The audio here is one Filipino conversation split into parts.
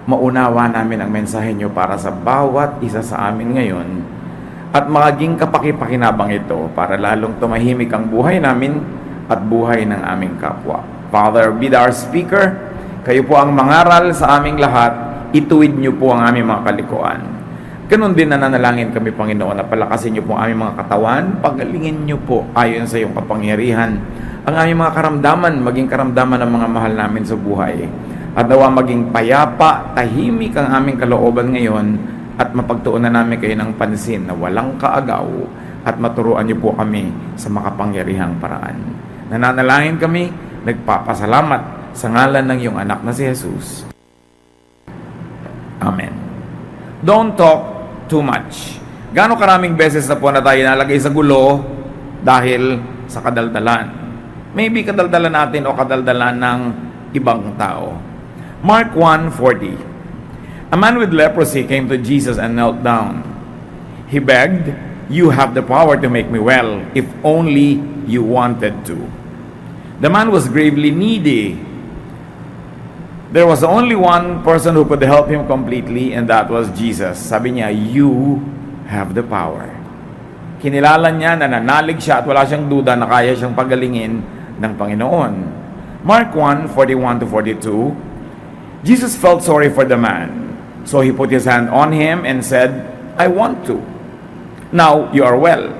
maunawa namin ang mensahe nyo para sa bawat isa sa amin ngayon at maging kapaki-pakinabang ito para lalong tumahimik ang buhay namin at buhay ng aming kapwa. Father, be our speaker. Kayo po ang mangaral sa aming lahat. Ituwid nyo po ang aming mga kalikuan. Ganon din nananalangin kami, Panginoon, na palakasin nyo po ang aming mga katawan. Pagalingin nyo po ayon sa iyong kapangyarihan ang aming mga karamdaman, maging karamdaman ng mga mahal namin sa buhay. At nawa maging payapa, tahimik ang aming kalooban ngayon at mapagtuunan namin kayo ng pansin na walang kaagaw at maturuan niyo po kami sa makapangyarihang paraan. Nananalangin kami, nagpapasalamat sa ngalan ng iyong anak na si Jesus. Amen. Don't talk too much. Gaano karaming beses na po na tayo nalagay sa gulo dahil sa kadaldalan? Maybe kadaldalan natin o kadaldalan ng ibang tao. Mark 1:40. A man with leprosy came to Jesus and knelt down. He begged, "You have the power to make me well, if only you wanted to." The man was gravely needy. There was only one person who could help him completely, and that was Jesus. Sabi niya, "You have the power." Kinilala niya na nanalig siya at wala siyang duda na kaya siyang pagalingin ng Panginoon. Mark 1:41-42. Jesus felt sorry for the man, so he put his hand on him and said, "I want to. Now you are well."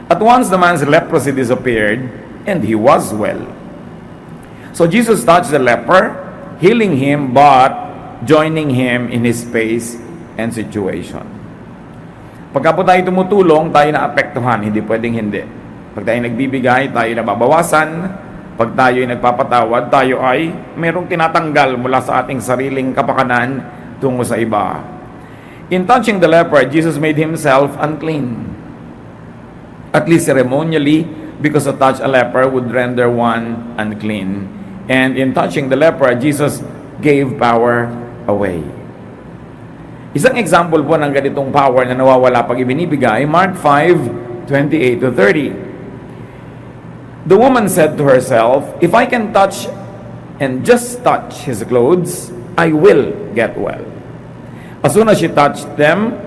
At once the man's leprosy disappeared, and he was well. So Jesus touched the leper, healing him, but joining him in his space and situation. Pagka po tayo tumutulong, tayo naapektuhan, hindi pwedeng hindi. Pag tayo nagbibigay, tayo nababawasan. Pag tayo ay nagpapatawad, tayo ay merong tinatanggal mula sa ating sariling kapakanan tungo sa iba. In touching the leper, Jesus made himself unclean. At least ceremonially, because to touch a leper would render one unclean. And in touching the leper, Jesus gave power away. Isang example po ng ganitong power na nawawala pag ibinibigay, Mark 5:28-30. The woman said to herself, "If I can touch and just touch his clothes, I will get well." As soon as she touched them,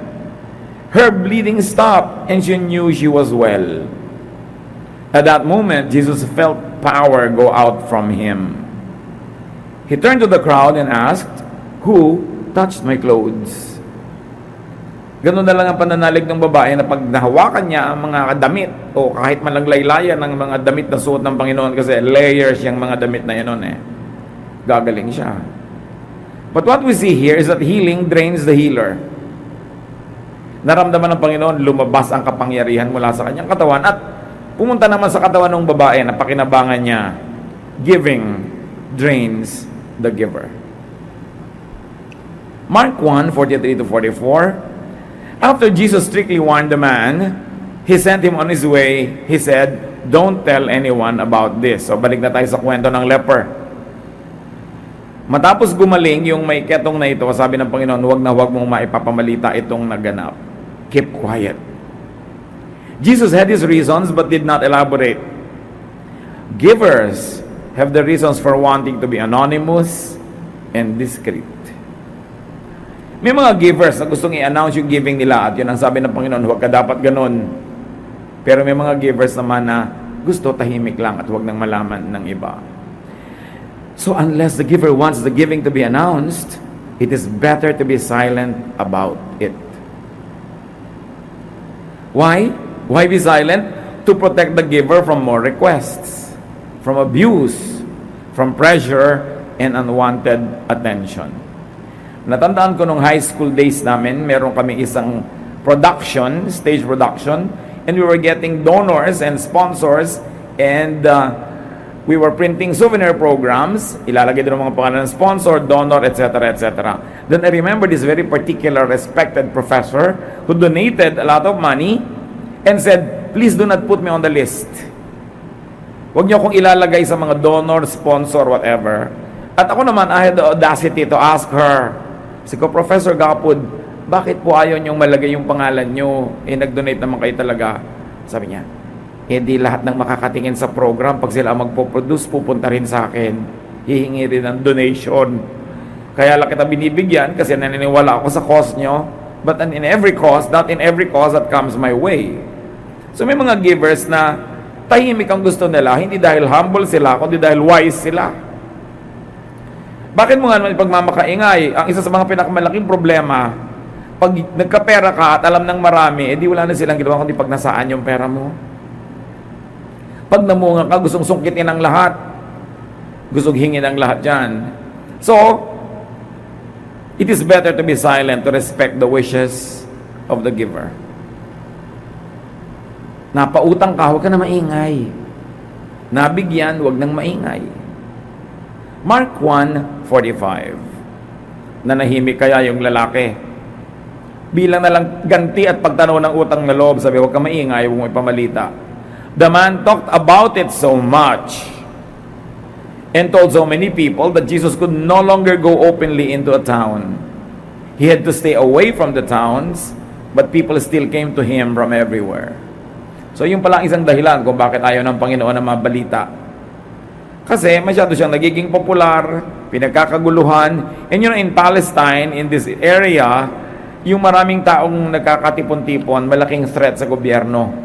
her bleeding stopped and she knew she was well. At that moment, Jesus felt power go out from him. He turned to the crowd and asked, "Who touched my clothes?" Ganun na lang ang pananalig ng babae na pag nahawakan niya ang mga damit o kahit man lang laylayan ng mga damit na suot ng Panginoon, kasi layers yung mga damit na yan gagaling siya. But what we see here is that healing drains the healer. Naramdaman ng Panginoon, lumabas ang kapangyarihan mula sa kanyang katawan at pumunta naman sa katawan ng babae na pakinabangan niya. Giving drains the giver. Mark 1:43-44. After Jesus strictly warned the man, he sent him on his way. He said, "Don't tell anyone about this." So balik na tayo sa kwento ng leper. Matapos gumaling yung may ketong na ito, sabi ng Panginoon, huwag mong maipapamalita itong naganap. Keep quiet. Jesus had his reasons but did not elaborate. Givers have the reasons for wanting to be anonymous and discreet. May mga givers na gustong i-announce yung giving nila at yun ang sabi ng Panginoon, huwag ka dapat ganun. Pero may mga givers naman na gusto tahimik lang at huwag nang malaman ng iba. So unless the giver wants the giving to be announced, it is better to be silent about it. Why? Why be silent? To protect the giver from more requests, from abuse, from pressure, and unwanted attention. Natandaan ko nung high school days namin, meron kami isang production, stage production, and we were getting donors and sponsors, and we were printing souvenir programs. Ilalagay doon ang mga pangalan ng sponsor, donor, etc., etc. Then I remember this very particular respected professor who donated a lot of money and said, "Please do not put me on the list. Huwag niyo akong ilalagay sa mga donor, sponsor, whatever." At ako naman, I had the audacity to ask her, "Siko, Professor Gapud, bakit po ayaw niyong malagay yung pangalan niyo? Nag-donate naman kayo talaga." Sabi niya, di lahat ng makakatingin sa program, pag sila magpo-produce, pupunta rin sa akin. Hihingi rin ng donation. Kaya lang kita binibigyan kasi naniniwala ako sa cause nyo. But in every cause, not in every cause that comes my way. So may mga givers na tahimik ang gusto nila, hindi dahil humble sila, kundi dahil wise sila. Bakit mo nga naman ipagmamakaingay? Ang isa sa mga pinakamalaking problema, pag nagkapera ka at alam ng marami, edi wala na silang ginawa kundi pag nasaan yung pera mo. Pag namunga ka, gustong sungkitin ang lahat. Gustong hingin ang lahat dyan. So, it is better to be silent to respect the wishes of the giver. Napautang ka, huwag ka na maingay. Nabigyan, huwag nang maingay. Mark 1:45. Nanahimik kaya yung lalaki. Bilang na lang ganti at pagtanaw ng utang na loob, sabi, huwag ka maingay, huwag mo ipamalita. The man talked about it so much and told so many people that Jesus could no longer go openly into a town. He had to stay away from the towns, but people still came to him from everywhere. So yung pala isang dahilan kung bakit ayaw ng Panginoon na mabalita. Kasi masyado siyang nagiging popular, pinagkakaguluhan, and in Palestine, in this area, yung maraming taong nagkakatipon-tipon, malaking threat sa gobyerno.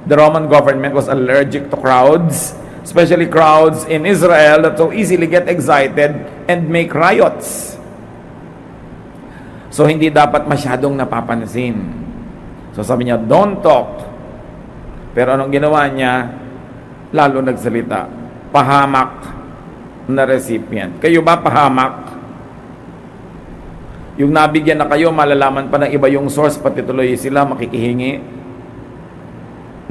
The Roman government was allergic to crowds, especially crowds in Israel that so easily get excited and make riots. So hindi dapat masyadong napapansin. So sabi niya, don't talk. Pero anong ginawa niya? Lalo nagsalita. Pahamak na recipient. Kayo ba pahamak? Yung nabigyan na kayo, malalaman pa ng iba yung source, pati tuloy sila makikihingi.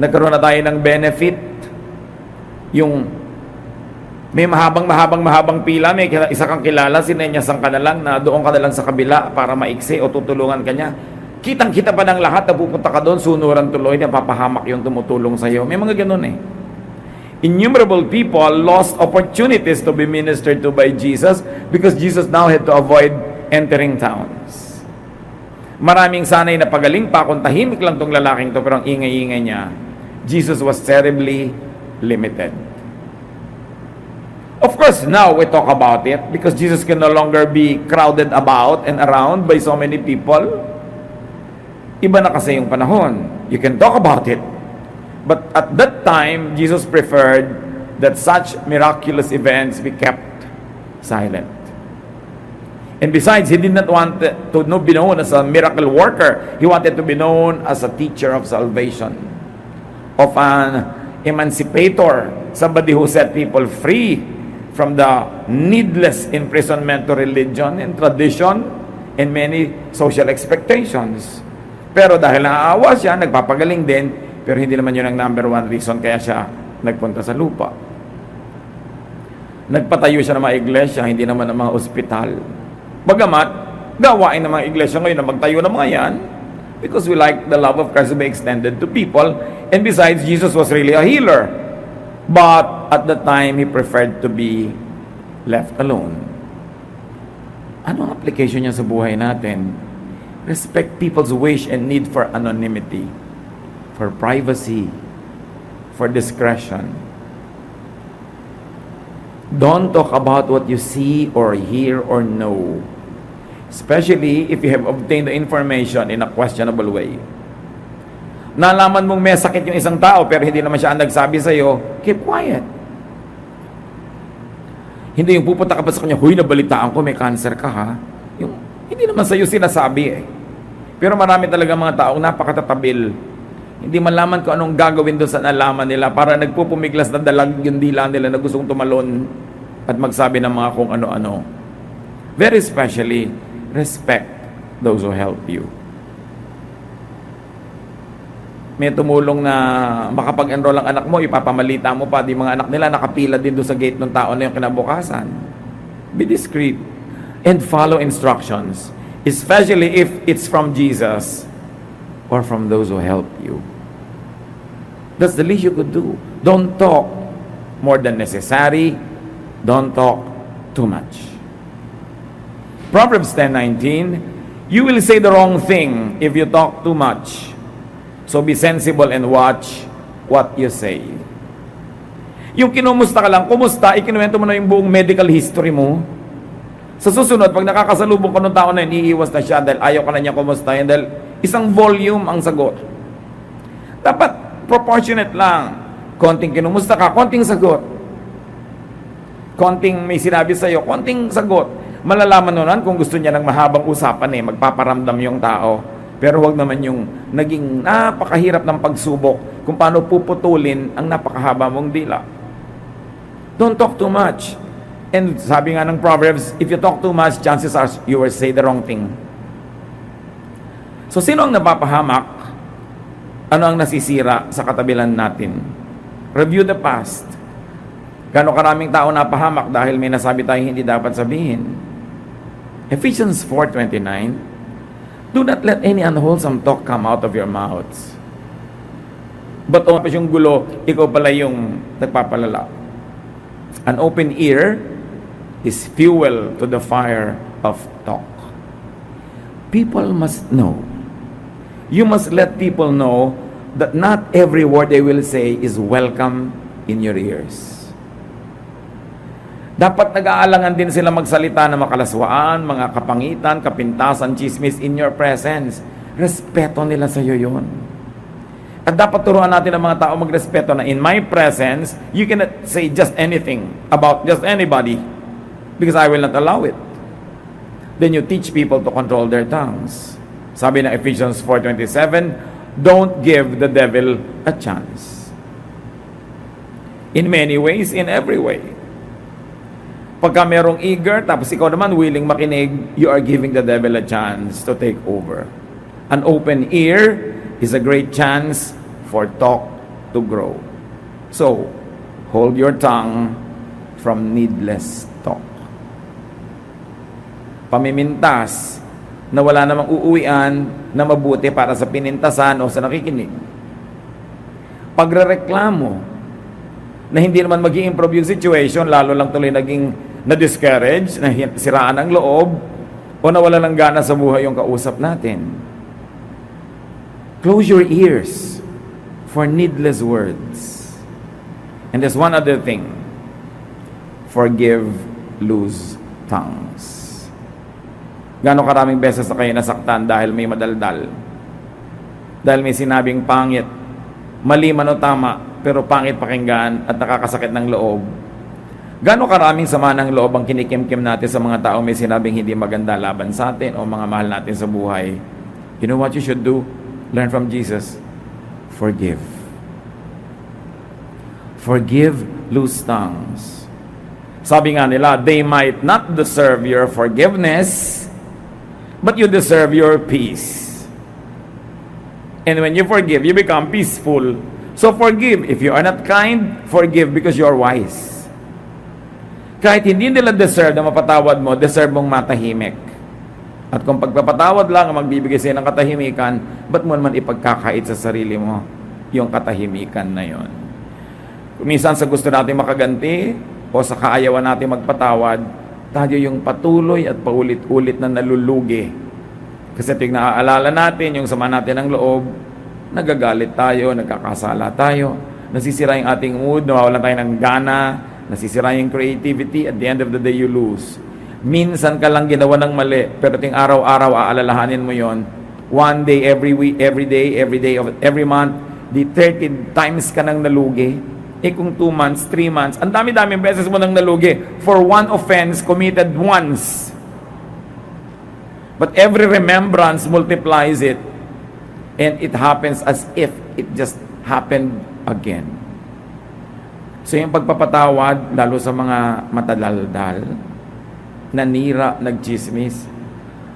Nagkaroon na tayo ng benefit. Yung may mahabang pila, may isa kang kilala, sinenyasan ka na lang na doon ka na lang sa kabila para maiksi o tutulungan ka niya. Kitang-kita pa ng lahat na pupunta ka doon, sunuran tuloy, napapahamak yung tumutulong sa'yo. May mga ganun eh. Innumerable people lost opportunities to be ministered to by Jesus because Jesus now had to avoid entering towns. Maraming sanay na pagaling pa kung tahimik lang tong lalaking to, pero ang ingay-ingay niya. Jesus was terribly limited. Of course, now we talk about it because Jesus can no longer be crowded about and around by so many people. Iba na kasi yung panahon. You can talk about it. But at that time, Jesus preferred that such miraculous events be kept silent. And besides, he did not want to be known as a miracle worker. He wanted to be known as a teacher of salvation, of an emancipator, somebody who set people free from the needless imprisonment to religion and tradition and many social expectations. Pero dahil naaawa siya, nagpapagaling din, pero hindi naman yun ang number one reason kaya siya nagpunta sa lupa. Nagpatayo siya ng mga iglesia, hindi naman ng mga ospital. Bagamat, gawain ng mga iglesia ngayon na magtayo ng mga yan because we like the love of Christ to be extended to people. And besides, Jesus was really a healer. But at the time, he preferred to be left alone. Ano ang application niya sa buhay natin? Respect people's wish and need for anonymity, for privacy, for discretion. Don't talk about what you see or hear or know, especially if you have obtained the information in a questionable way. Nalaman mong may sakit yung isang tao pero hindi naman siya ang nagsabi sa'yo, keep quiet. Hindi yung pupunta ka pa sa kanya, huy, nabalitaan ko, may cancer ka ha. Yung, hindi naman sa'yo sinasabi eh. Pero marami talaga mga taong napakatatabil. Hindi malaman kung anong gagawin doon sa nalaman nila para nagpupumiglas na dalag yung dila nila na gustong tumalon at magsabi ng mga kung ano-ano. Very especially, respect those who help you. May tumulong na makapag-enroll ang anak mo, ipapamalita mo pa, di mga anak nila nakapila din doon sa gate ng tao na yung kinabukasan. Be discreet and follow instructions, especially if it's from Jesus or from those who help you. That's the least you could do. Don't talk more than necessary. Don't talk too much. Proverbs 10:19, you will say the wrong thing if you talk too much. So be sensible and watch what you say. Yung kinumusta ka lang, kumusta, ikinuwento mo na yung buong medical history mo. Sa susunod, pag nakakasalubong ka ng tao na yun, iiwas na siya dahil ayaw ka na niya kumustahin dahil isang volume ang sagot. Dapat proportionate lang. Konting kinumusta ka, konting sagot. Konting may sinabi sa'yo, konting sagot. Malalaman nun kung gusto niya ng mahabang usapan magpaparamdam yung tao. Pero wag naman yung naging napakahirap ng pagsubok kung paano puputulin ang napakahaba mong dila. Don't talk too much. And sabi nga ng Proverbs, if you talk too much, chances are you will say the wrong thing. So sino ang napapahamak? Ano ang nasisira sa katabilan natin? Review the past. Gano'ng karaming tao napahamak dahil may nasabi tayong hindi dapat sabihin. Ephesians 4:29, do not let any unwholesome talk come out of your mouths. But tapos yung gulo, ikaw pala yung nagpapalala. An open ear is fuel to the fire of talk. People must know. You must let people know that not every word they will say is welcome in your ears. Dapat nag-aalangan din sila magsalita ng makalaswaan, mga kapangitan, kapintasan, chismis in your presence. Respeto nila sa iyo yun. At dapat turuan natin ang mga tao magrespeto na in my presence, you cannot say just anything about just anybody because I will not allow it. Then you teach people to control their tongues. Sabi ng Ephesians 4:27, don't give the devil a chance. In many ways, in every way. Pagka merong eager, tapos ikaw naman willing makinig, you are giving the devil a chance to take over. An open ear is a great chance for talk to grow. So, hold your tongue from needless talk. Pamimintas na wala namang uuwian na mabuti para sa pinintasan o sa nakikinig. Pagrereklamo na hindi naman mag-i-improve yung situation, lalo lang tuloy naging na-discourage, siraan ang loob, o nawala ng gana sa buhay yung kausap natin. Close your ears for needless words. And there's one other thing. Forgive loose tongues. Gano'ng karaming beses na kayo nasaktan dahil may madaldal? Dahil may sinabing pangit, mali man o tama, pero pangit pakinggan at nakakasakit ng loob. Gano'ng karaming sama ng loob ang kinikimkim natin sa mga tao may sinabing hindi maganda laban sa atin o mga mahal natin sa buhay? You know what you should do? Learn from Jesus. Forgive. Forgive loose tongues. Sabi nga nila, they might not deserve your forgiveness, but you deserve your peace. And when you forgive, you become peaceful. So forgive. If you are not kind, forgive because you are wise. Kahit hindi nila deserve na mapatawad mo, deserve mong matahimik. At kung pagpapatawad lang ang magbibigay sa'yo ng katahimikan, ba't mo naman ipagkakait sa sarili mo yung katahimikan na yon? Minsan sa gusto natin makaganti o sa kaayawan natin magpatawad, tayo yung patuloy at paulit-ulit na nalulugi. Kasi tuwing naaalala natin yung sama natin ng loob, nagagalit tayo, nagkakasala tayo, nasisira yung ating mood, nawawalan tayo ng gana, nasisira yung creativity, at the end of the day, you lose. Minsan ka lang ginawa ng mali, pero ting araw-araw aalalahanin mo yon. One day, every week, every day of every month, di 30 times ka nang nalugi. Kung 2 months, 3 months, ang dami-daming beses mo nang nalugi for one offense committed once. But every remembrance multiplies it, and it happens as if it just happened again. So yung pagpapatawad, lalo sa mga matadaldal, nanira, nagchismis,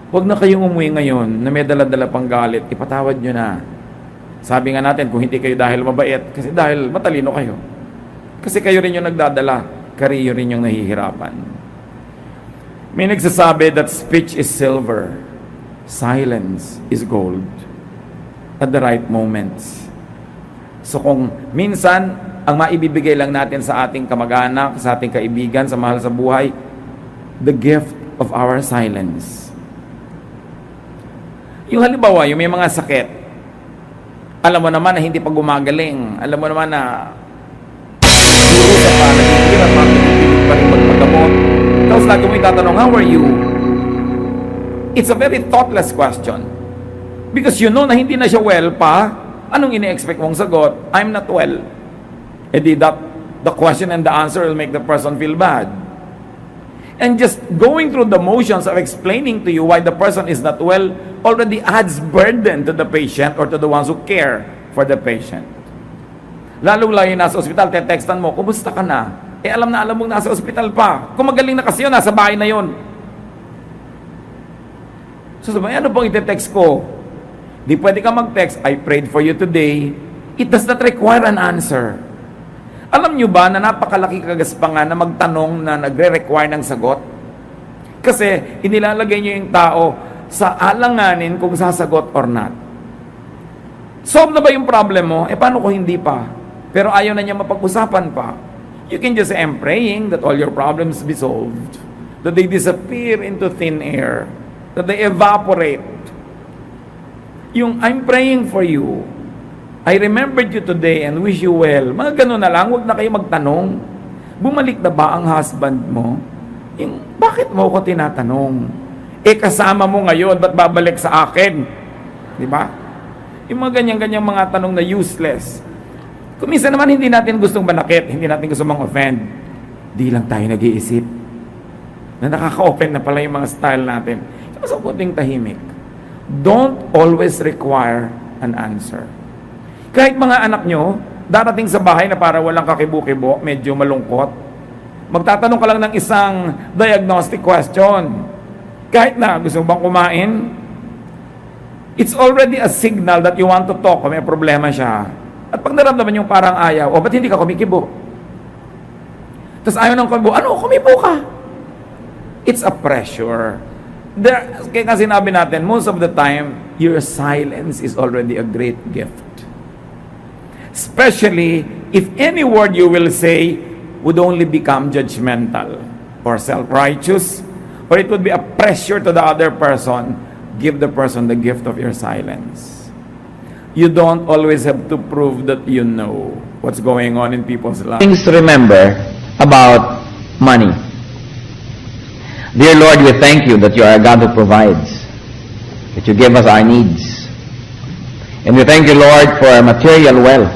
huwag na kayong umuwi ngayon na may dala-dala pang galit, ipatawad nyo na. Sabi nga natin, kung hindi kayo dahil mabait, kasi dahil matalino kayo. Kasi kayo rin yung nagdadala, kayo rin yung nahihirapan. May nagsasabi that speech is silver, silence is gold at the right moments. So kung minsan, ang maibibigay lang natin sa ating kamag-anak, sa ating kaibigan, sa mahal sa buhay, the gift of our silence. Yung halimbawa, yung may mga sakit, alam mo naman na hindi pa gumagaling, alam mo naman na durusa pa, nagigirap pa, nagigirap pa rin magpagamot, tapos Tapos lagi mo itatanong, how are you? It's a very thoughtless question. Because you know na hindi na siya well pa, anong ini-expect mong sagot? I'm not well. That the question and the answer will make the person feel bad. And just going through the motions of explaining to you why the person is not well already adds burden to the patient or to the ones who care for the patient. Lalo-lalo yung nasa ospital, textan mo, kumusta ka na? Alam mong nasa ospital pa. Kung magaling na kasi yun, nasa bahay na yun. So sabi, ano pong ite-text ko? Di pwede ka mag-text, I prayed for you today. It does not require an answer. Alam nyo ba na napakalaki kagaspangan na magtanong na nagre-require ng sagot? Kasi inilalagay nyo yung tao sa alanganin kung sasagot or not. Solve na ba yung problem mo? Paano kung hindi pa? Pero ayaw na niya mapag-usapan pa. You can just say, I'm praying that all your problems be solved. That they disappear into thin air. That they evaporate. Yung I'm praying for you. I remembered you today and wish you well. Mga ganun na lang, huwag na kayo magtanong. Bumalik na ba ang husband mo? Yung, bakit mo ko tinatanong? Kasama mo ngayon, ba't babalik sa akin? Di ba? Yung mga ganyan-ganyang mga tanong na useless. Kung minsan naman hindi natin gustong manakit, hindi natin gustong mang-offend, di lang tayo nag-iisip na nakaka-open na pala yung mga style natin. Mas ang kunting tahimik. Don't always require an answer. Kahit mga anak nyo, darating sa bahay na para walang kakibo-kibo, medyo malungkot, magtatanong ka lang ng isang diagnostic question. Kahit na gusto mo bang kumain, it's already a signal that you want to talk kung may problema siya. At pag naramdaman yung parang ayaw, ba't hindi ka kumikibo? Tapos ayaw ng kumibo, kumibo ka? It's a pressure. Kaya kasi sinabi natin, most of the time, your silence is already a great gift. Especially if any word you will say would only become judgmental or self-righteous, or it would be a pressure to the other person, give the person the gift of your silence. You don't always have to prove that you know what's going on in people's lives. Things to remember about money. Dear Lord, we thank you that you are a God who provides, that you give us our needs. And we thank you, Lord, for material wealth.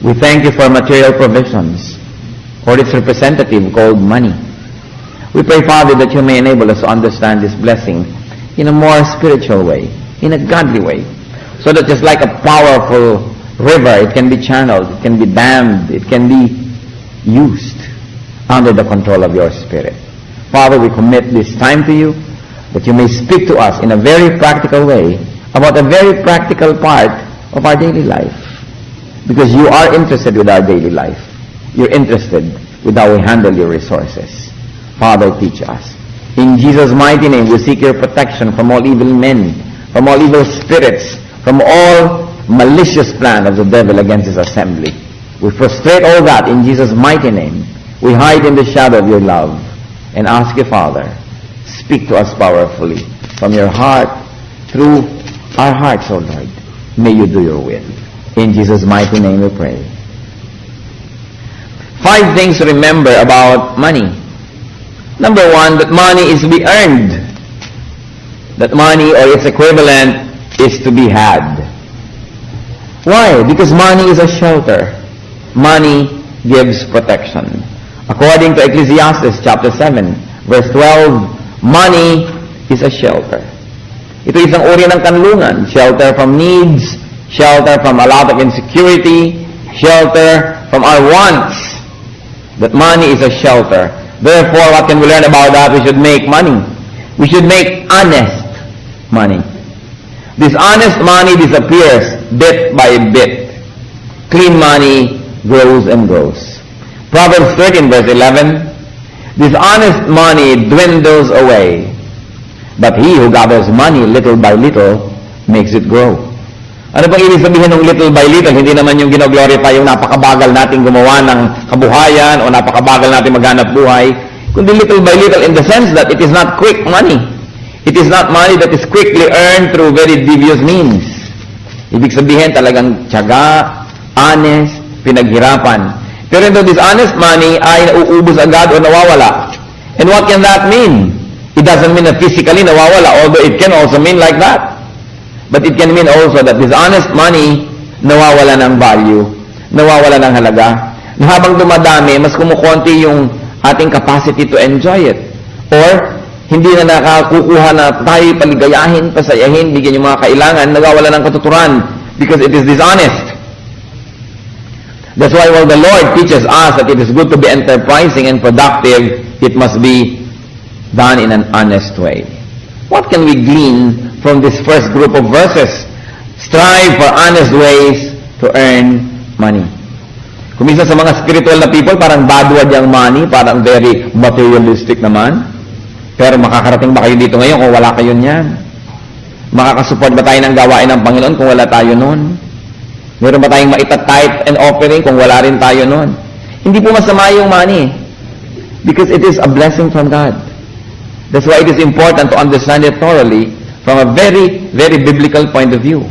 We thank you for material provisions, or its representative called money. We pray, Father, that you may enable us to understand this blessing in a more spiritual way, in a godly way, so that just like a powerful river, it can be channeled, it can be dammed, it can be used under the control of your Spirit. Father, we commit this time to you, that you may speak to us in a very practical way about a very practical part of our daily life. Because you are interested with our daily life. You're interested with how we handle your resources. Father, teach us. In Jesus' mighty name, we seek your protection from all evil men, from all evil spirits, from all malicious plan of the devil against his assembly. We frustrate all that in Jesus' mighty name. We hide in the shadow of your love and ask you, Father, speak to us powerfully from your heart, through our hearts, O Lord. May you do your will. In Jesus' mighty name we pray. 5 things to remember about money. Number 1, that money is to be earned. That money or its equivalent is to be had. Why? Because money is a shelter. Money gives protection. According to Ecclesiastes chapter 7, verse 12, money is a shelter. Ito isang uri ng kanlungan. Shelter from needs, shelter from a lot of insecurity, shelter from our wants. That money is a shelter. Therefore, what can we learn about that? We should make money. We should make honest money. This honest money disappears bit by bit. Clean money grows and grows. Proverbs 13 verse 11, this honest money dwindles away, but he who gathers money little by little makes it grow. Ano bang ibig sabihin ng little by little? Hindi naman yung gino-glorify yung napakabagal natin gumawa ng kabuhayan o napakabagal natin maghanap buhay, kundi little by little in the sense that it is not quick money. It is not money that is quickly earned through very devious means. Ibig sabihin talagang tiyaga, honest, pinaghirapan. Pero ito, this honest money ay nauubos agad o nawawala. And what can that mean? It doesn't mean that physically nawawala, although it can also mean like that. But it can mean also that dishonest money, nawawala ng value, nawawala ng halaga. Na habang dumadami, mas kumukonti yung ating capacity to enjoy it. Or, hindi na nakakukuha na tayo paligayahin, pasayahin, bigyan yung mga kailangan, nawawala ng katuturan because it is dishonest. That's why while the Lord teaches us that it is good to be enterprising and productive, it must be done in an honest way. What can we glean from this first group of verses? Strive for honest ways to earn money. Kung minsan sa mga spiritual na people, parang bad word yung money, parang very materialistic naman. Pero makakarating ba kayo dito ngayon kung wala kayo niyan? Makakasupport ba tayo ng gawain ng Panginoon kung wala tayo nun? Meron ba tayong maita-tithe and offering kung wala rin tayo nun? Hindi po masama yung money. Because it is a blessing from God. That's why it is important to understand it thoroughly from a very, very biblical point of view.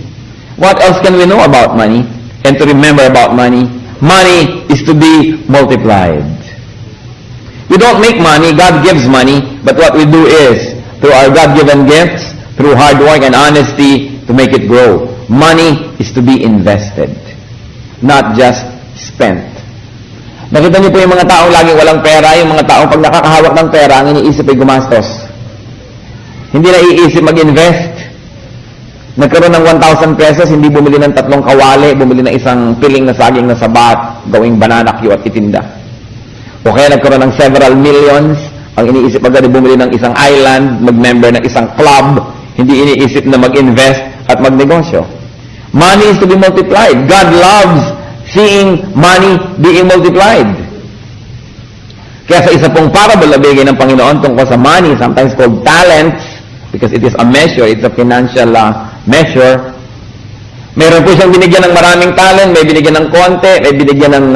What else can we know about money and to remember about money? Money is to be multiplied. We don't make money, God gives money, but what we do is, through our God-given gifts, through hard work and honesty, to make it grow. Money is to be invested, not just spent. Nakita niyo po yung mga taong laging walang pera, yung mga taong pag nakakahawak ng pera, ang iniisip ay gumastos. Hindi na iisip mag-invest. Nagkaroon ng 1,000 pesos, hindi bumili ng 3 kawali, bumili ng isang piling na saging na sabat, gawing banana cue at itinda. O kaya nagkaroon ng several millions, ang iniisip agad ay bumili ng isang island, mag-member ng isang club, hindi iniisip na mag-invest at magnegosyo. Money is to be multiplied. God loves seeing money being multiplied. Kaya sa isa pong parable na bigay ng Panginoon tungkol sa money, sometimes called talents, because it is a measure, it's a financial measure. Meron po siyang binigyan ng maraming talent, may binigyan ng konti, may binigyan ng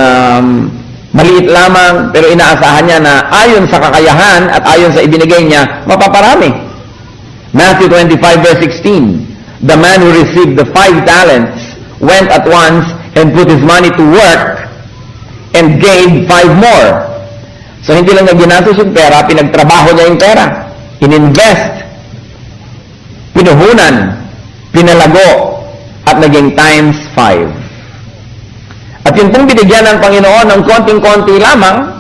maliit lamang, pero inaasahan niya na ayon sa kakayahan at ayon sa ibinigay niya, mapaparami. Matthew 25 verse 16, the man who received the 5 talents went at once and put his money to work and gained 5 more. So hindi lang ginastos yung pera, pinagtrabaho niya yung pera. Ininvest, pinuhunan, pinalago, at naging times 5. At yun pong binigyan ng Panginoon ng konting-konti lamang,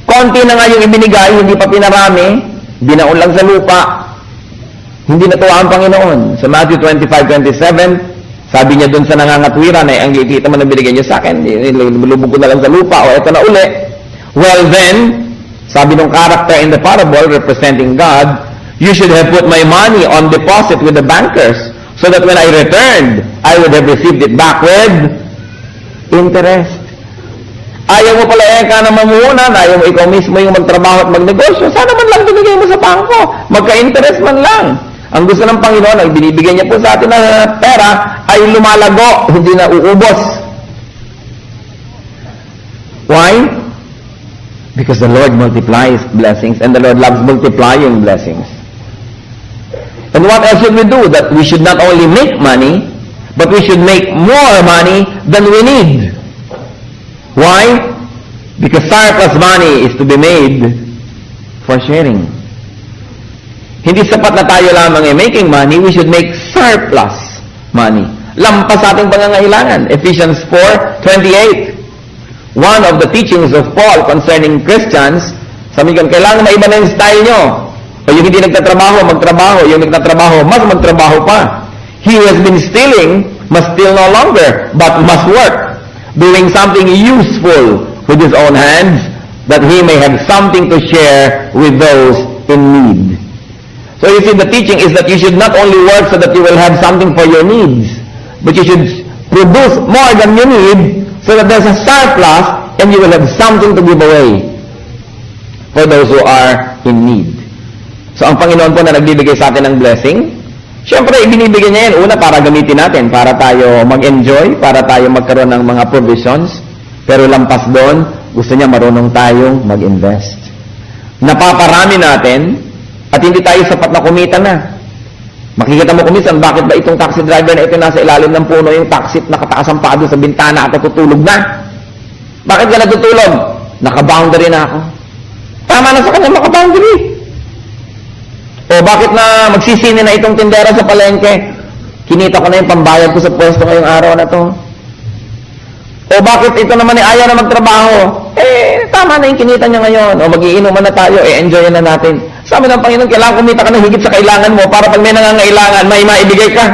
konti na nga yung ibinigay, hindi pa pinarami, binaon lang sa lupa, hindi natuwa ang Panginoon. Sa Matthew 25:27, sabi niya dun sa nangangatwiran ay ang kita man na binigyan niyo sa akin, lubog ko na lang sa lupa, o eto na uli. Well then, sabi nung character in the parable representing God, you should have put my money on deposit with the bankers so that when I returned, I would have received it back with interest. Ayaw mo pala ka na mamuhunan, ayaw mo ikaw mismo yung magtrabaho at magnegosyo, sana man lang binigay mo sa bangko, magka-interest man lang. Ang gusto ng Panginoon ay binibigyan niya po sa atin na pera ay lumalago, hindi na uubos. Why? Because the Lord multiplies blessings and the Lord loves multiplying blessings. And what else should we do? That we should not only make money, but we should make more money than we need. Why? Because surplus money is to be made for sharing. Hindi sapat na tayo lamang making money, we should make surplus money. Lampas sa ating pangangailangan. Ephesians 4:28. One of the teachings of Paul concerning Christians, sabi ko, kailangan maiba na yung style nyo. O yung hindi nagtatrabaho, magtrabaho. Yung nagtatrabaho, mas magtrabaho pa. He who has been stealing must steal no longer, but must work, doing something useful with his own hands, that he may have something to share with those in need. So you see, the teaching is that you should not only work so that you will have something for your needs, but you should produce more than you need so that there's a surplus and you will have something to give away for those who are in need. So ang Panginoon po na nagbibigay sa atin ng blessing, siyempre ibinibigay niya yan una para gamitin natin, para tayo mag-enjoy, para tayo magkaroon ng mga provisions, pero lampas doon, gusto niya marunong tayong mag-invest. Napaparami natin, at hindi tayo sapat na kumita na. Makikita mo kumisan, bakit ba itong taxi driver na ito nasa ilalim ng puno, yung taxi nakataas ang paa doon sa bintana at natutulog na? Bakit ka natutulog? Naka-boundary na ako. Tama na sa kanya makaboundary. O bakit na magsisini na itong tindera sa palengke? Kinita ko na yung pambayad ko sa pwesto ngayong araw na to. O bakit ito naman ayaw na magtrabaho? Tama na yung kinita niya ngayon. O mag-iinuman na tayo, enjoy na natin. Sabi ng Panginoon, kailangan kumita ka na higit sa kailangan mo para pag may nangangailangan, may maibigay ka.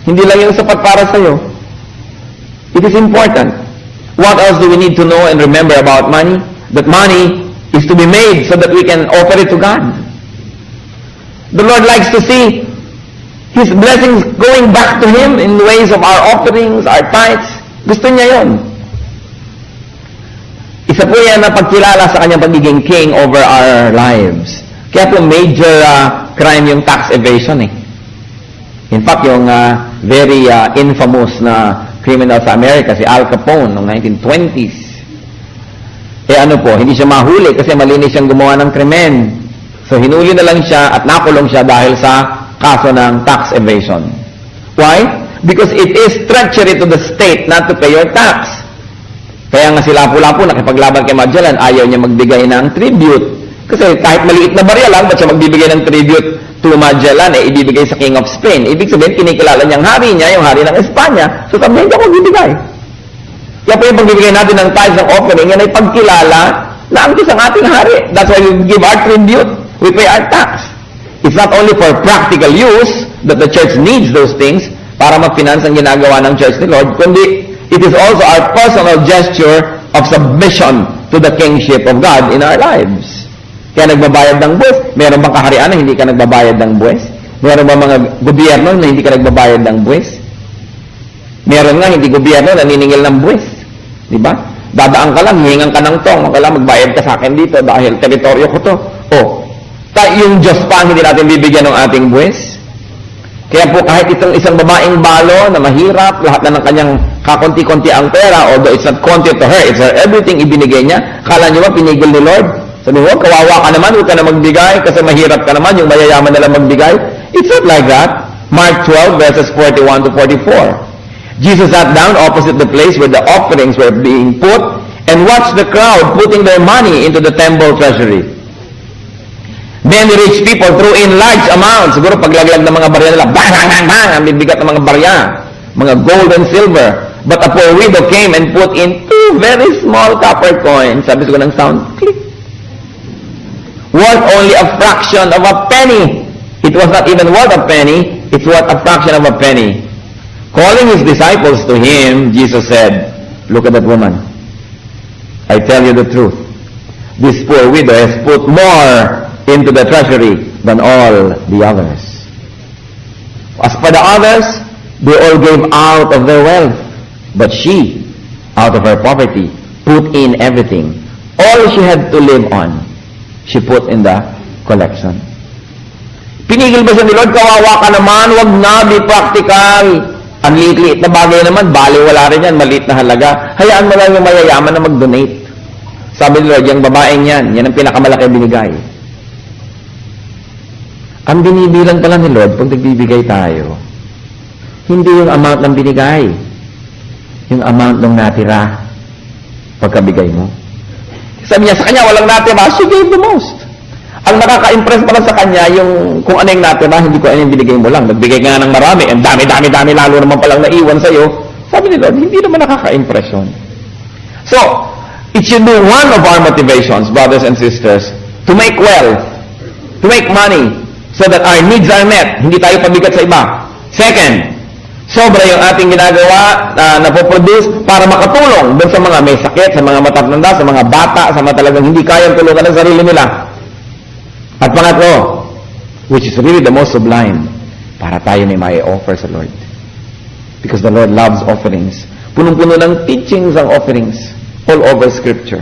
Hindi lang yung sapat para sa'yo. It is important. What else do we need to know and remember about money? That money is to be made so that we can offer it to God. The Lord likes to see His blessings going back to Him in ways of our offerings, our tithes. Gusto niya yon. Isa po yan na pagkilala sa kanyang pagiging king over our lives. Kaya po major crime yung tax evasion eh. In fact, yung very infamous na criminal sa Amerika, si Al Capone, noong 1920s. Hindi siya mahuli kasi malinis siyang gumawa ng krimen. So, hinuli na lang siya at nakulong siya dahil sa kaso ng tax evasion. Why? Because it is treachery to the state not to pay your tax. Kaya nga sila Lapu-Lapu nakipaglaban kay Magellan, ayaw niya magbigay ng tribute. Kasi kahit maliit na barya lang, ba't siya magbibigay ng tribute to Magellan, ibibigay sa King of Spain. Ibig sabihin, kinikilala niyang hari niya, yung hari ng Espanya. So sabi niya, hindi ako magbibigay. Kaya po yung pagbibigay natin ng tithes ng offering, yan ay pagkilala na ang isang ating hari. That's why we give our tribute. We pay our tax. It's not only for practical use that the church needs those things para ma-finance ang ginagawa ng church ni Lord, kundi it is also our personal gesture of submission to the kingship of God in our lives. Kaya nagbabayad ng buwis. Meron bang kaharian na hindi ka nagbabayad ng buwis? Meron bang mga gobyerno na hindi ka nagbabayad ng buwis? Meron nga hindi gobyerno na naniningil ng buwis. Di ba? Dadaan ka lang, hihingan ka ng tong, kailangan magbayad ka sa akin dito dahil teritoryo ko to. Yung Diyos pa ang hindi natin bibigyan ng ating buwis. Kaya po kahit itong isang babaeng balo na mahirap, lahat na ng kanyang kakonti-konti ang pera, although it's not konti to her, it's her everything ibinigay niya, kala niyo ba pinigil ni Lord? Sabi mo, kawawa ka naman, huwag ka na magbigay kasi mahirap ka naman, yung mayayaman na lang magbigay. It's not like that. Mark 12 verses 41 to 44. Jesus sat down opposite the place where the offerings were being put and watched the crowd putting their money into the temple treasury. Many rich people threw in large amounts. Siguro paglaglag ng mga barya nila, bang, bang, bang, bang, ang bibigat ng mga barya. Mga gold and silver. But a poor widow came and put in 2 very small copper coins. Sabi ko ng sound, click. Worth only a fraction of a penny. It was not even worth a penny. It's worth a fraction of a penny. Calling his disciples to him, Jesus said, look at that woman. I tell you the truth. This poor widow has put more into the treasury than all the others. As for the others, they all gave out of their wealth. But she, out of her poverty, put in everything. All she had to live on, she put in the collection. Pinigil ba siya ni Lord? Kawawa ka naman, wag na, be practical. Ang liit-liit na bagay naman, baliwala rin yan, maliit na halaga. Hayaan mo lang yung mayayaman na mag-donate. Sabi ni Lord, yung babaeng yan ang pinakamalaki binigay. Ang binibilang pala ni Lord, pag nagbibigay tayo, hindi yung amount ng binigay, yung amount ng natira pagkabigay mo. Sabi niya, sa kanya walang natira, she gave the most. Ang nakaka-impress pala sa kanya, yung kung ano yung natira, hindi ko ano yung binigay mo lang. Nagbigay nga ng marami, ang dami, lalo naman palang naiwan sa'yo. Sabi ni Lord, hindi naman nakaka-impression. So, it should be one of our motivations, brothers and sisters, to make wealth, to make money, so that our needs are met. Hindi tayo pabigat sa iba. Second, sobra yung ating ginagawa na napoproduce para makatulong doon sa mga may sakit, sa mga matatanda, sa mga bata, sa mga talagang hindi kayang tulungan ng sarili nila. At pangatlo, which is really the most sublime, para tayo may offer sa Lord. Because the Lord loves offerings. Punong-puno ng teachings ang offerings all over Scripture.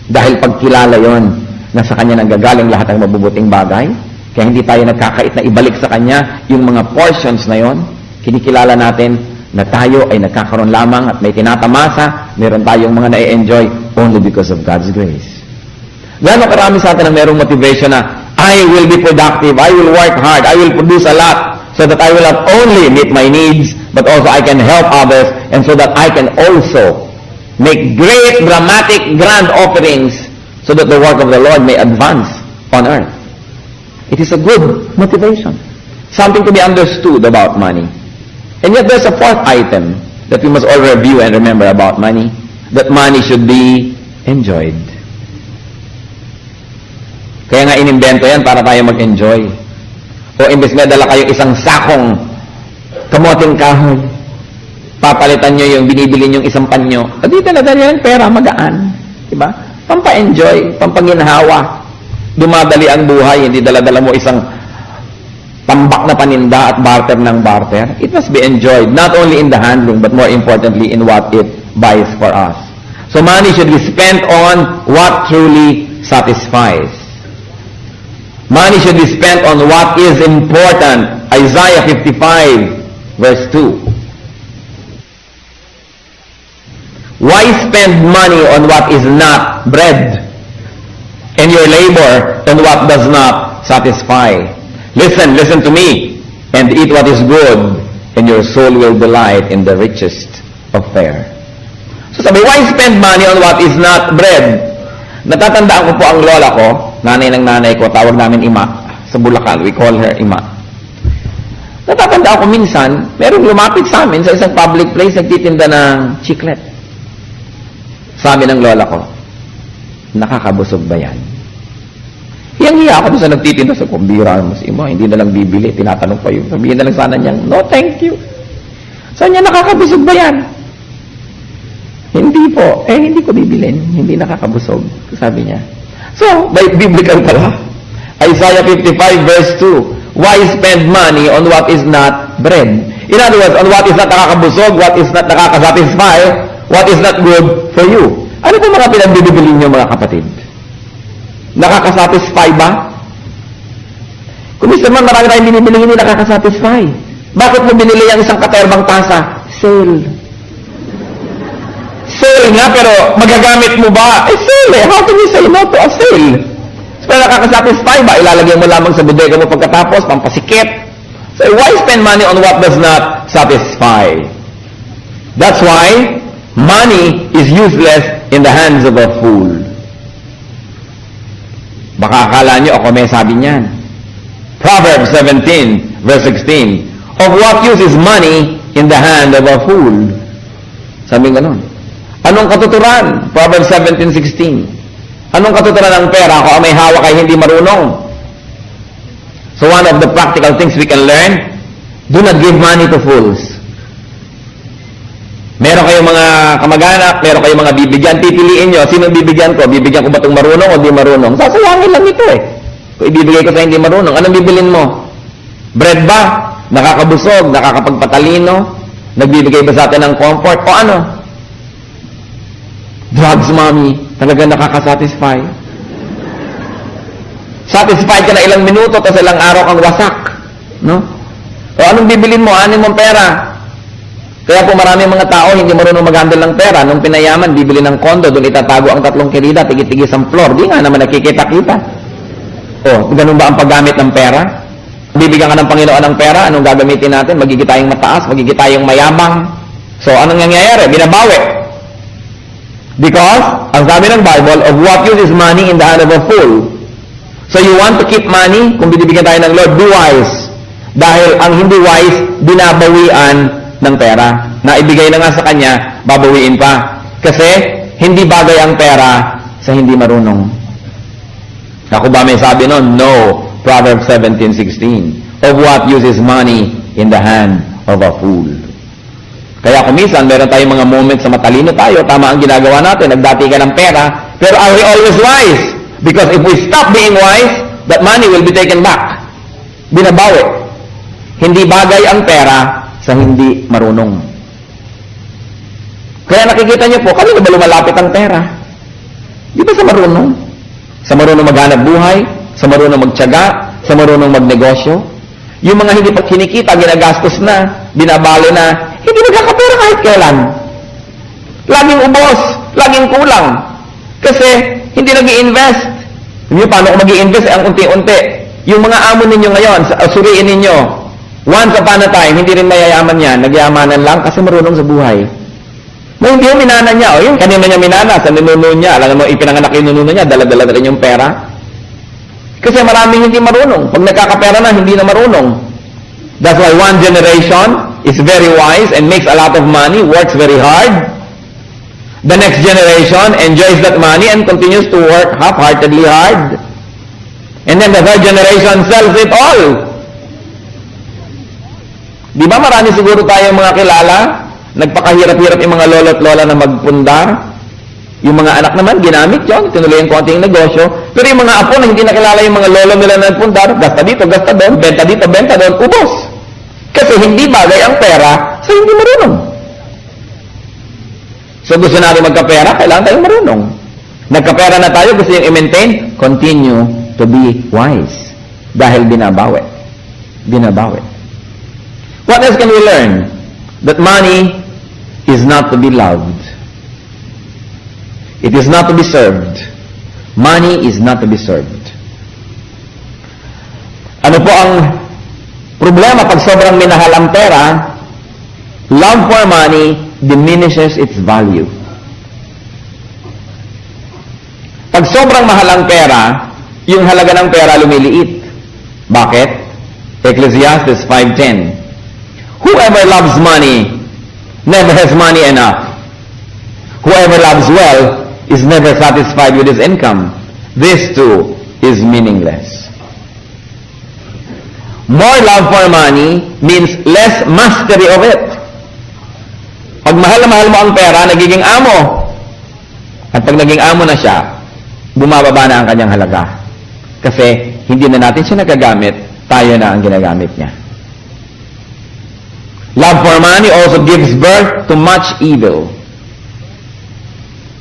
Dahil pagkilala yon na sa Kanya nanggagaling lahat ng mabubuting bagay, kaya hindi tayo nagkakait na ibalik sa Kanya yung mga portions na yon. Kinikilala natin na tayo ay nagkakaroon lamang at may tinatamasa, meron tayong mga na-enjoy only because of God's grace. Gano'ng karami sa atin ang merong motivation na I will be productive, I will work hard, I will produce a lot so that I will not only meet my needs but also I can help others and so that I can also make great, dramatic, grand offerings so that the work of the Lord may advance on earth. It is a good motivation. Something to be understood about money. And yet there's a fourth item that we must all review and remember about money. That money should be enjoyed. Kaya nga inimbento yan para tayo mag-enjoy. O imbes na dala kayong isang sakong kamoting kahoy, papalitan nyo yung binibili nyo isang panyo. Di talaga yan, pera, magaan. Diba? Pampa-enjoy, pampaginhawa. Dumadali ang buhay, hindi dala-dala mo isang tambak na paninda at barter ng barter. It must be enjoyed, not only in the handling, but more importantly, in what it buys for us. So money should be spent on what truly satisfies. Money should be spent on what is important. Isaiah 55, verse 2. Why spend money on what is not bread, and your labor on what does not satisfy? Listen to me, and eat what is good, and your soul will delight in the richest of fare. So sabi, why spend money on what is not bread? Natatandaan ko po ang lola ko, nanay ng nanay ko, tawag namin Ima, sa Bulacan, we call her Ima. Natatandaan ko minsan, merong lumapit sa amin sa isang public place, nagtitinda ng chiclet. Sabi ng lola ko, nakakabusog ba yan? Hiyang-hiya ako sa nagtitinda sa kumbira mo si Ima, hindi na lang bibili, tinatanong pa yun. Sabihin na lang sana niyang, no thank you. Saan niya nakakabusog ba yan? Hindi po. Hindi ko bibilin. Hindi nakakabusog. Sabi niya. So, by biblical pala. Isaiah 55 verse 2. Why spend money on what is not bread? In other words, on what is not nakakabusog, what is not nakakasatisfy, what is not good for you. Ano po mga pinagbibili niyo mga kapatid? Nakakasatisfy ba? Kung gusto naman marami tayong binibili hindi nakakasatisfy. Bakit mo binili ang isang katerbang tasa? Sale. Sale nga, pero magagamit mo ba? Sale eh. How can you say no to a sale? So, nakakasatisfy ba? Ilalagay mo lamang sa bodega mo pagkatapos, pampasikip. So, why spend money on what does not satisfy? That's why money is useless in the hands of a fool. Baka akala nyo, ako may sabi niyan. Proverbs 17, verse 16. Of what use is money in the hand of a fool? Sabi ganon. Anong katuturan? Proverbs 17:16. Anong katuturan ng pera kung may hawak ay hindi marunong? So one of the practical things we can learn, do not give money to fools. Meron kayong mga kamag-anak, meron kayong mga bibigyan, pipiliin nyo, sino bibigyan ko? Bibigyan ko ba itong marunong o di marunong? Sasayangin lang ito eh. Kung ibibigay ko sa hindi marunong, anong bibilin mo? Bread ba? Nakakabusog, nakakapagpatalino, nagbibigay ba sa atin ng comfort? O ano? Drugs, mommy. Talaga nakakasatisfy. Satisfied ka na ilang minuto, tapos ilang araw kang wasak. No? O anong bibilin mo? Anin mong pera? Kaya po marami mga tao hindi marunong mag-handle ng pera. Nung pinayaman, bibili ng kondo, doon itatago ang 3 kirida, tigit-tigis ang floor. Di nga naman nakikita-kita. O, ganun ba ang paggamit ng pera? Bibigyan ka ng Panginoon ng pera, anong gagamitin natin? Magiging tayong mataas, magiging tayong mayabang. So, anong nangyayari? Binabawi. Because, ang sabi ng Bible, of what use is money in the hand of a fool? So you want to keep money, kung binibigyan tayo ng Lord, be wise. Dahil ang hindi wise, binabawian ng pera. Naibigay na nga sa kanya, babawiin pa. Kasi, hindi bagay ang pera sa hindi marunong. Ako ba may sabi nun? No. Proverbs 17:16. Of what use is money in the hand of a fool? Kaya kung minsan, meron tayong mga moments sa matalino tayo, tama ang ginagawa natin, nagdati ka ng pera, pero are we always wise? Because if we stop being wise, that money will be taken back. Binabawi. Hindi bagay ang pera sa hindi marunong. Kaya nakikita niyo po, kanino ba lumalapit ang pera? Di ba sa marunong? Sa marunong maghanap buhay, sa marunong magtiyaga, sa marunong magnegosyo. Yung mga hindi pa kinikita, ginagastos na, binabali na, hindi magkakapera kahit kailan. Laging ubos, laging kulang. Kasi, hindi nag-i-invest. Hindi paano kung mag-i-invest ang unti-unti. Yung mga amo ninyo ngayon, suriin ninyo, once upon a time, hindi rin mayayaman yan, nagyamanan lang kasi marunong sa buhay. No, hindi yung minana niya. O yung kanina niya minana, sa ninuno niya. Alam mo, ipinanganak yung ninuno niya, dala-dala na rin yung pera. Kasi maraming hindi marunong. Pag nagkakapera na, hindi na marunong. That's why one generation is very wise and makes a lot of money, works very hard. The next generation enjoys that money and continues to work half-heartedly hard. And then the third generation sells it all. Di ba marami siguro tayong mga kilala? Nagpakahirap-hirap yung mga lolo at lola na magpundar. Yung mga anak naman, ginamit yun. Tinuloy yung konting negosyo. Pero yung mga apo na hindi nakilala yung mga lolo nila na nagpundar, gasta dito, gasta doon, benta dito, benta doon, ubos. Kasi hindi bagay ang pera sa hindi marunong. So gusto natin magkapera, kailangan tayong marunong. Nagkapera na tayo, gusto yung i-maintain, continue to be wise. Dahil binabawi. Binabawi. What else can we learn? That money is not to be loved. It is not to be served. Money is not to be served. Ano po ang problema pag sobrang minahal ang pera? Love for money diminishes its value. Pag sobrang mahal ang pera, yung halaga ng pera lumiliit. Bakit? Ecclesiastes 5:10. Whoever loves money never has money enough. Whoever loves well is never satisfied with his income. This too is meaningless. More love for money means less mastery of it. Pag mahal na mahal mo ang pera, nagiging amo. At pag naging amo na siya, bumababa na ang kanyang halaga. Kasi hindi na natin siya nagagamit, tayo na ang ginagamit niya. Love for money also gives birth to much evil.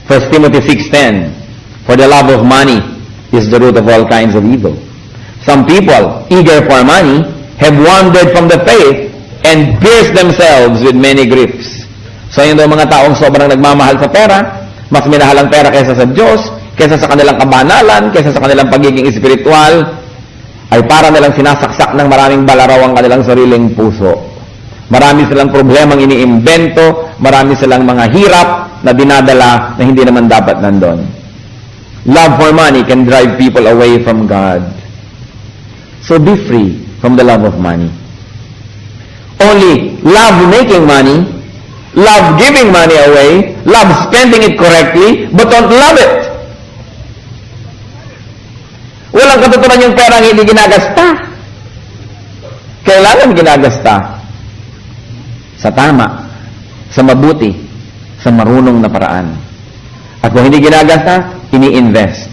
1 Timothy 6:10. For the love of money is the root of all kinds of evil. Some people, eager for money, have wandered from the faith and pierced themselves with many griefs. So yun daw mga taong sobrang nagmamahal sa pera, mas minahal ang pera kaysa sa Diyos, kaysa sa kanilang kabanalan, kaysa sa kanilang pagiging espiritual, ay para nilang sinasaksak ng maraming balaraw ang kanilang sariling puso. Marami silang problemang iniimbento, marami silang mga hirap na dinadala na hindi naman dapat nandun. Love for money can drive people away from God. So be free from the love of money. Only love making money, love giving money away, love spending it correctly, but don't love it. Walang katutunan yung perang hindi ginagasta. Kailangan ginagasta sa tama, sa mabuti, sa marunong na paraan. At kung hindi ginagasta, ini-invest.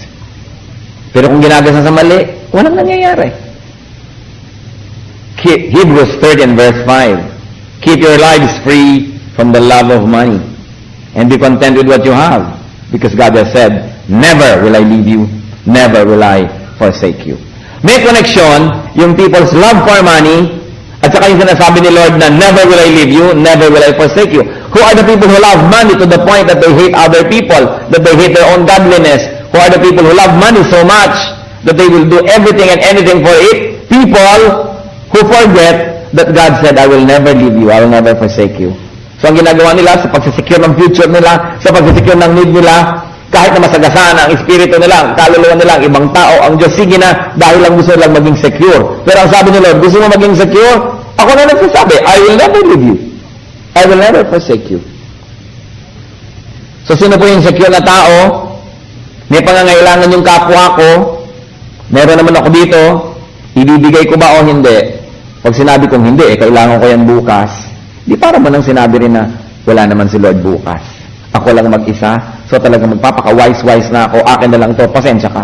Pero kung ginagasta sa mali, walang nangyayari. Hebrews 13 verse 5. Keep your lives free from the love of money and be content with what you have, because God has said, never will I leave you, never will I forsake you. May connection yung people's love for money at saka yung sinasabi ni Lord na never will I leave you, never will I forsake you. Who are the people who love money to the point that they hate other people, that they hate their own godliness? Who are the people who love money so much that they will do everything and anything for it? People who forget that God said, I will never leave you, I will never forsake you. So ang ginagawa nila sa pagsisecure ng future nila, sa pagsisecure ng need nila, kahit na masagasaan ang espiritu nila, ang kaluluwa nila, ang ibang tao, ang Diyos, sige na, dahil lang gusto nilang maging secure. Pero ang sabi ni Lord, gusto mo maging secure? Ako na nagsasabi, I will never leave you. I will never forsake you. So sino po yung secure na tao? May pangangailangan yung kapwa ko, meron naman ako dito, ibibigay ko ba o hindi? Pag sinabi kong hindi, kailangan ko yan bukas, di para mo nang sinabi rin na wala naman si Lord bukas. Ako lang mag-isa, so talagang magpapaka-wise-wise na ako, akin na lang to, pasensya ka.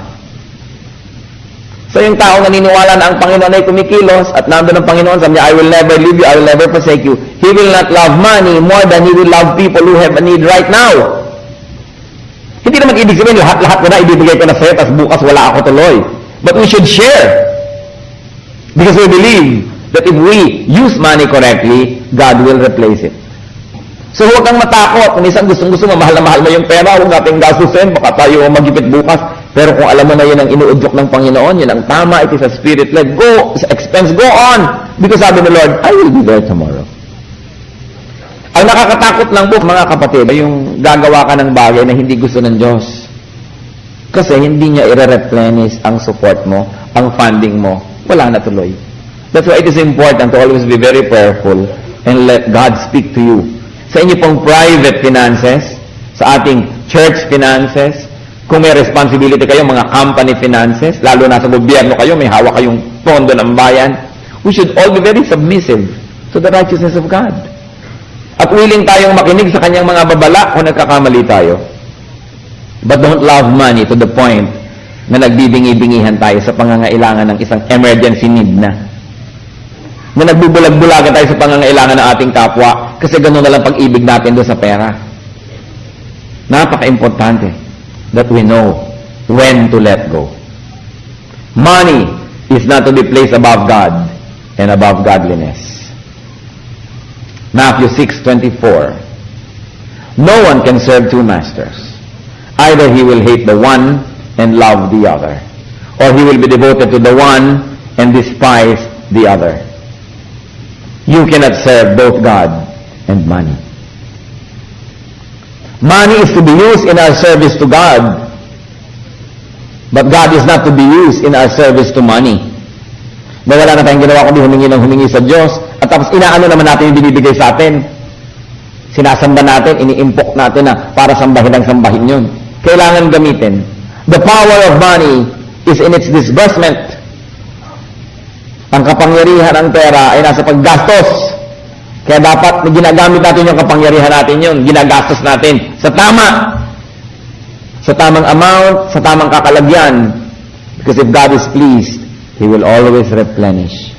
So yung tao naniniwala na ang Panginoon ay kumikilos at nandun ang Panginoon, sabi niya, I will never leave you, I will never forsake you. He will not love money more than He will love people who have a need right now. Hindi naman ibig sabihin, lahat-lahat ko na ibibigay ko na sa'yo, tapos bukas wala ako tuloy. But we should share. Because we believe that if we use money correctly, God will replace it. So huwag kang matakot. Kung isang gustong-gusto mo, mahal na mahal mo yung pera, huwag nating gastusin, baka tayo magipit bukas. Pero kung alam mo na yun ang inuudyok ng Panginoon, yun ang tama, it is a spirit-led, go, sa expense, go on. Because sabi ni Lord, I will be there tomorrow. Ang nakakatakot lang po, mga kapatid, ay yung gagawa ka ng bagay na hindi gusto ng Diyos. Kasi hindi niya i-replenish ang support mo, ang funding mo. Wala na tuloy. That's why it is important to always be very prayerful and let God speak to you. Sa inyo pong private finances, sa ating church finances, kung may responsibility kayo, mga company finances, lalo na sa gobyerno kayo, may hawak kayong pondo ng bayan, we should all be very submissive to the righteousness of God. At willing tayong makinig sa kanyang mga babala kung nagkakamali tayo. But don't love money to the point na nagbibingi-bingihan tayo sa pangangailangan ng isang emergency need na nagbubulag-bulagan tayo sa pangangailangan ng ating kapwa kasi gano'n na lang pag-ibig natin doon sa pera. Napaka-importante that we know when to let go. Money is not to be placed above God and above godliness. Matthew 6:24. No one can serve two masters. Either he will hate the one and love the other, or he will be devoted to the one and despise the other. You cannot serve both God and money. Money is to be used in our service to God, but God is not to be used in our service to money. Na wala na tayong ginawa kundi humingi sa Diyos, at tapos inaano naman natin yung binibigay sa atin. Sinasamba natin, iniimpok natin na para sambahin ang sambahin yun. Kailangan gamitin. The power of money is in its disbursement. Ang kapangyarihan ng pera ay nasa paggastos. Kaya dapat ginagamit natin yung kapangyarihan natin yun. Ginagastos natin sa tama. Sa tamang amount, sa tamang kakalagyan. Because if God is pleased, He will always replenish.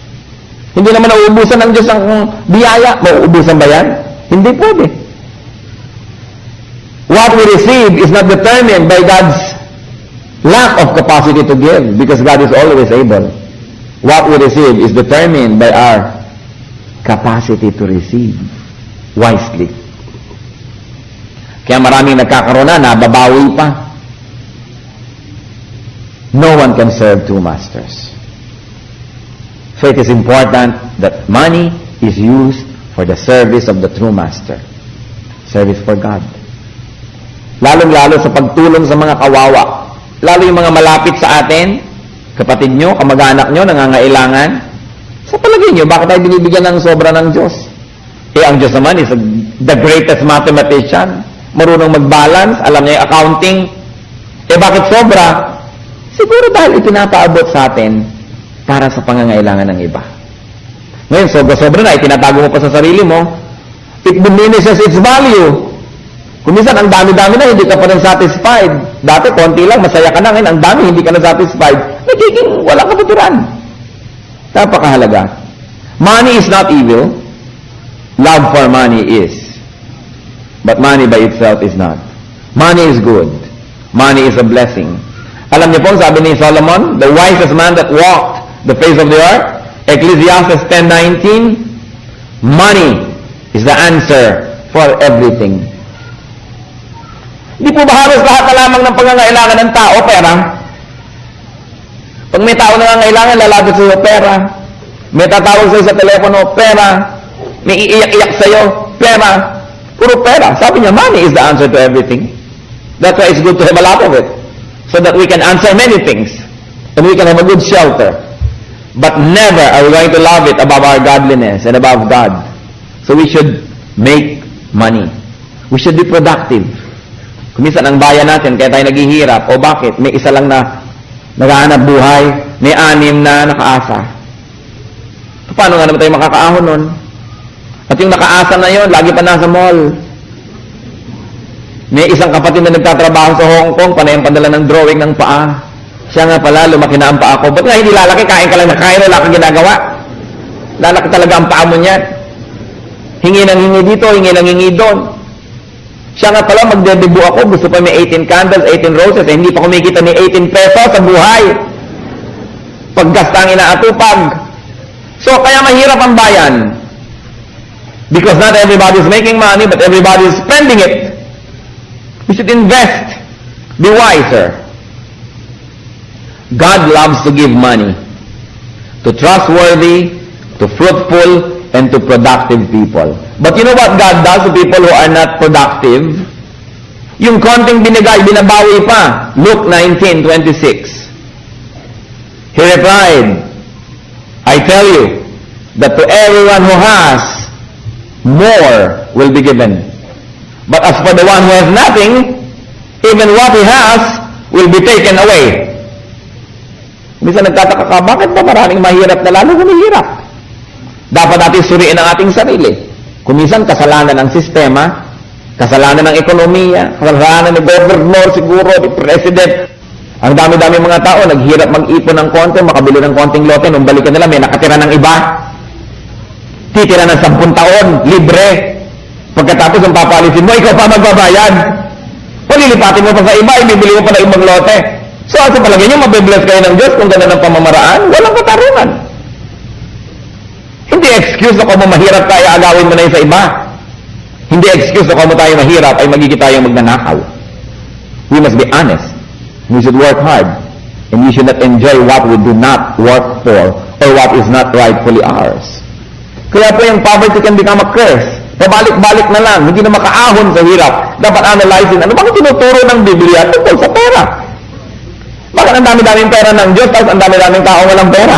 Hindi naman nauubusan ng Diyos ang biyaya. Mauubusan ba yan? Hindi pwede. What we receive is not determined by God's lack of capacity to give, because God is always able. What we receive is determined by our capacity to receive wisely. Kaya maraming nagkakaroon na, nababawi pa. No one can serve two masters. So it is important that money is used for the service of the true master. Service for God. Lalong-lalo sa pagtulong sa mga kawawa. Lalo yung mga malapit sa atin, kapatid nyo, kamag-anak nyo, nangangailangan. Sa palagay nyo, bakit tayo binibigyan ng sobra ng Diyos? Ang Diyos naman is the greatest mathematician. Marunong mag-balance, alam niya yung accounting. Bakit sobra? Siguro dahil ipinapaabot sa atin para sa pangangailangan ng iba. Ngayon, sobra-sobra na, itinatago mo pa sa sarili mo, it diminishes its value. Kung minsan, ang dami-dami na, hindi ka pa rin satisfied. Dati, konti lang, masaya ka na. Ngayon, ang dami, hindi ka na satisfied. Nagiging walang kapatiran. Napakahalaga. Money is not evil. Love for money is. But money by itself is not. Money is good. Money is a blessing. Alam niyo po, sabi ni Solomon, the wisest man that walked the face of the earth, Ecclesiastes 10:19, money is the answer for everything. Hindi po ba halos lahat na lamang ng pangangailangan ng tao, pera? Pag may tao na nangangailangan, lalapit sa'yo, pera. May tatawag sa'yo sa telepono, pera. May iiyak-iyak sa'yo, pera. Puro pera. Sabi niya, money is the answer to everything. That's why it's good to have a lot of it. So that we can answer many things. And we can have a good shelter. But never are we going to love it above our godliness and above God. So we should make money. We should be productive. Kung minsan ang bayan natin, kaya tayo naghihirap, o bakit? May isa lang na naghahanap buhay, may 6 na nakaasa. Paano nga naman tayo makakaahon nun? At yung nakaasa na yon, lagi pa nasa mall. May isang kapatid na nagtatrabaho sa Hong Kong, panayang padala ng drawing ng paa. Siya nga pala, lumaki na ang paa ko. Ba't nga hindi lalaki? Kain ka lang na kain, wala kang ginagawa. Lalaki talaga ang paa mo niyan. Hingi ng hingi dito, hingi ng hingi doon. Siya nga pala, magdedebu ako, gusto pa may 18 candles, 18 roses, hindi pa kumikita ni 18 pesos sa buhay. Paggasta ang inaatupag. So, kaya mahirap ang bayan. Because not everybody is making money, but everybody is spending it. We should invest. Be wiser. God loves to give money to trustworthy, to fruitful, and to productive people. But you know what God does to people who are not productive? Yung konting binigay, binabawi pa. Luke 19:26. He replied, I tell you, that to everyone who has, more will be given. But as for the one who has nothing, even what he has will be taken away. Minsan nagtataka ka, bakit ba maraming mahirap na lalo humihirap? Dapat natin suriin ang ating sarili. Kung minsan kasalanan ng sistema, kasalanan ng ekonomiya, kasalanan ng governor siguro, ng president. Ang dami-dami mga tao, naghirap mag-ipon ng konti, makabili ng konting lote, nung balikan nila, may nakatira ng iba. Titira ng 10 taon, libre. Pagkatapos ang papalisin mo, ikaw pa magbabayad. O lilipatin mo pa sa iba, ibibili mo pa ng ibang lote. So, sa palagay nyo, mabibless kayo ng Diyos kung ganda ng pamamaraan? Walang katarungan. Hindi excuse na kung mahirap tayo, agawin mo na yun sa iba. Hindi excuse na kung tayo mahirap, ay magiging tayong magnanakaw. We must be honest. We should work hard. And we should not enjoy what we do not work for or what is not rightfully ours. Kaya po yung poverty can become a curse. Pabalik-balik na lang, hindi na makaahon sa hirap. Dapat analyzing, ano bang tinuturo ng Biblia tungkol sa pera? Bakit ang dami-daming pera ng Diyos, tapos ang dami-daming tao walang pera?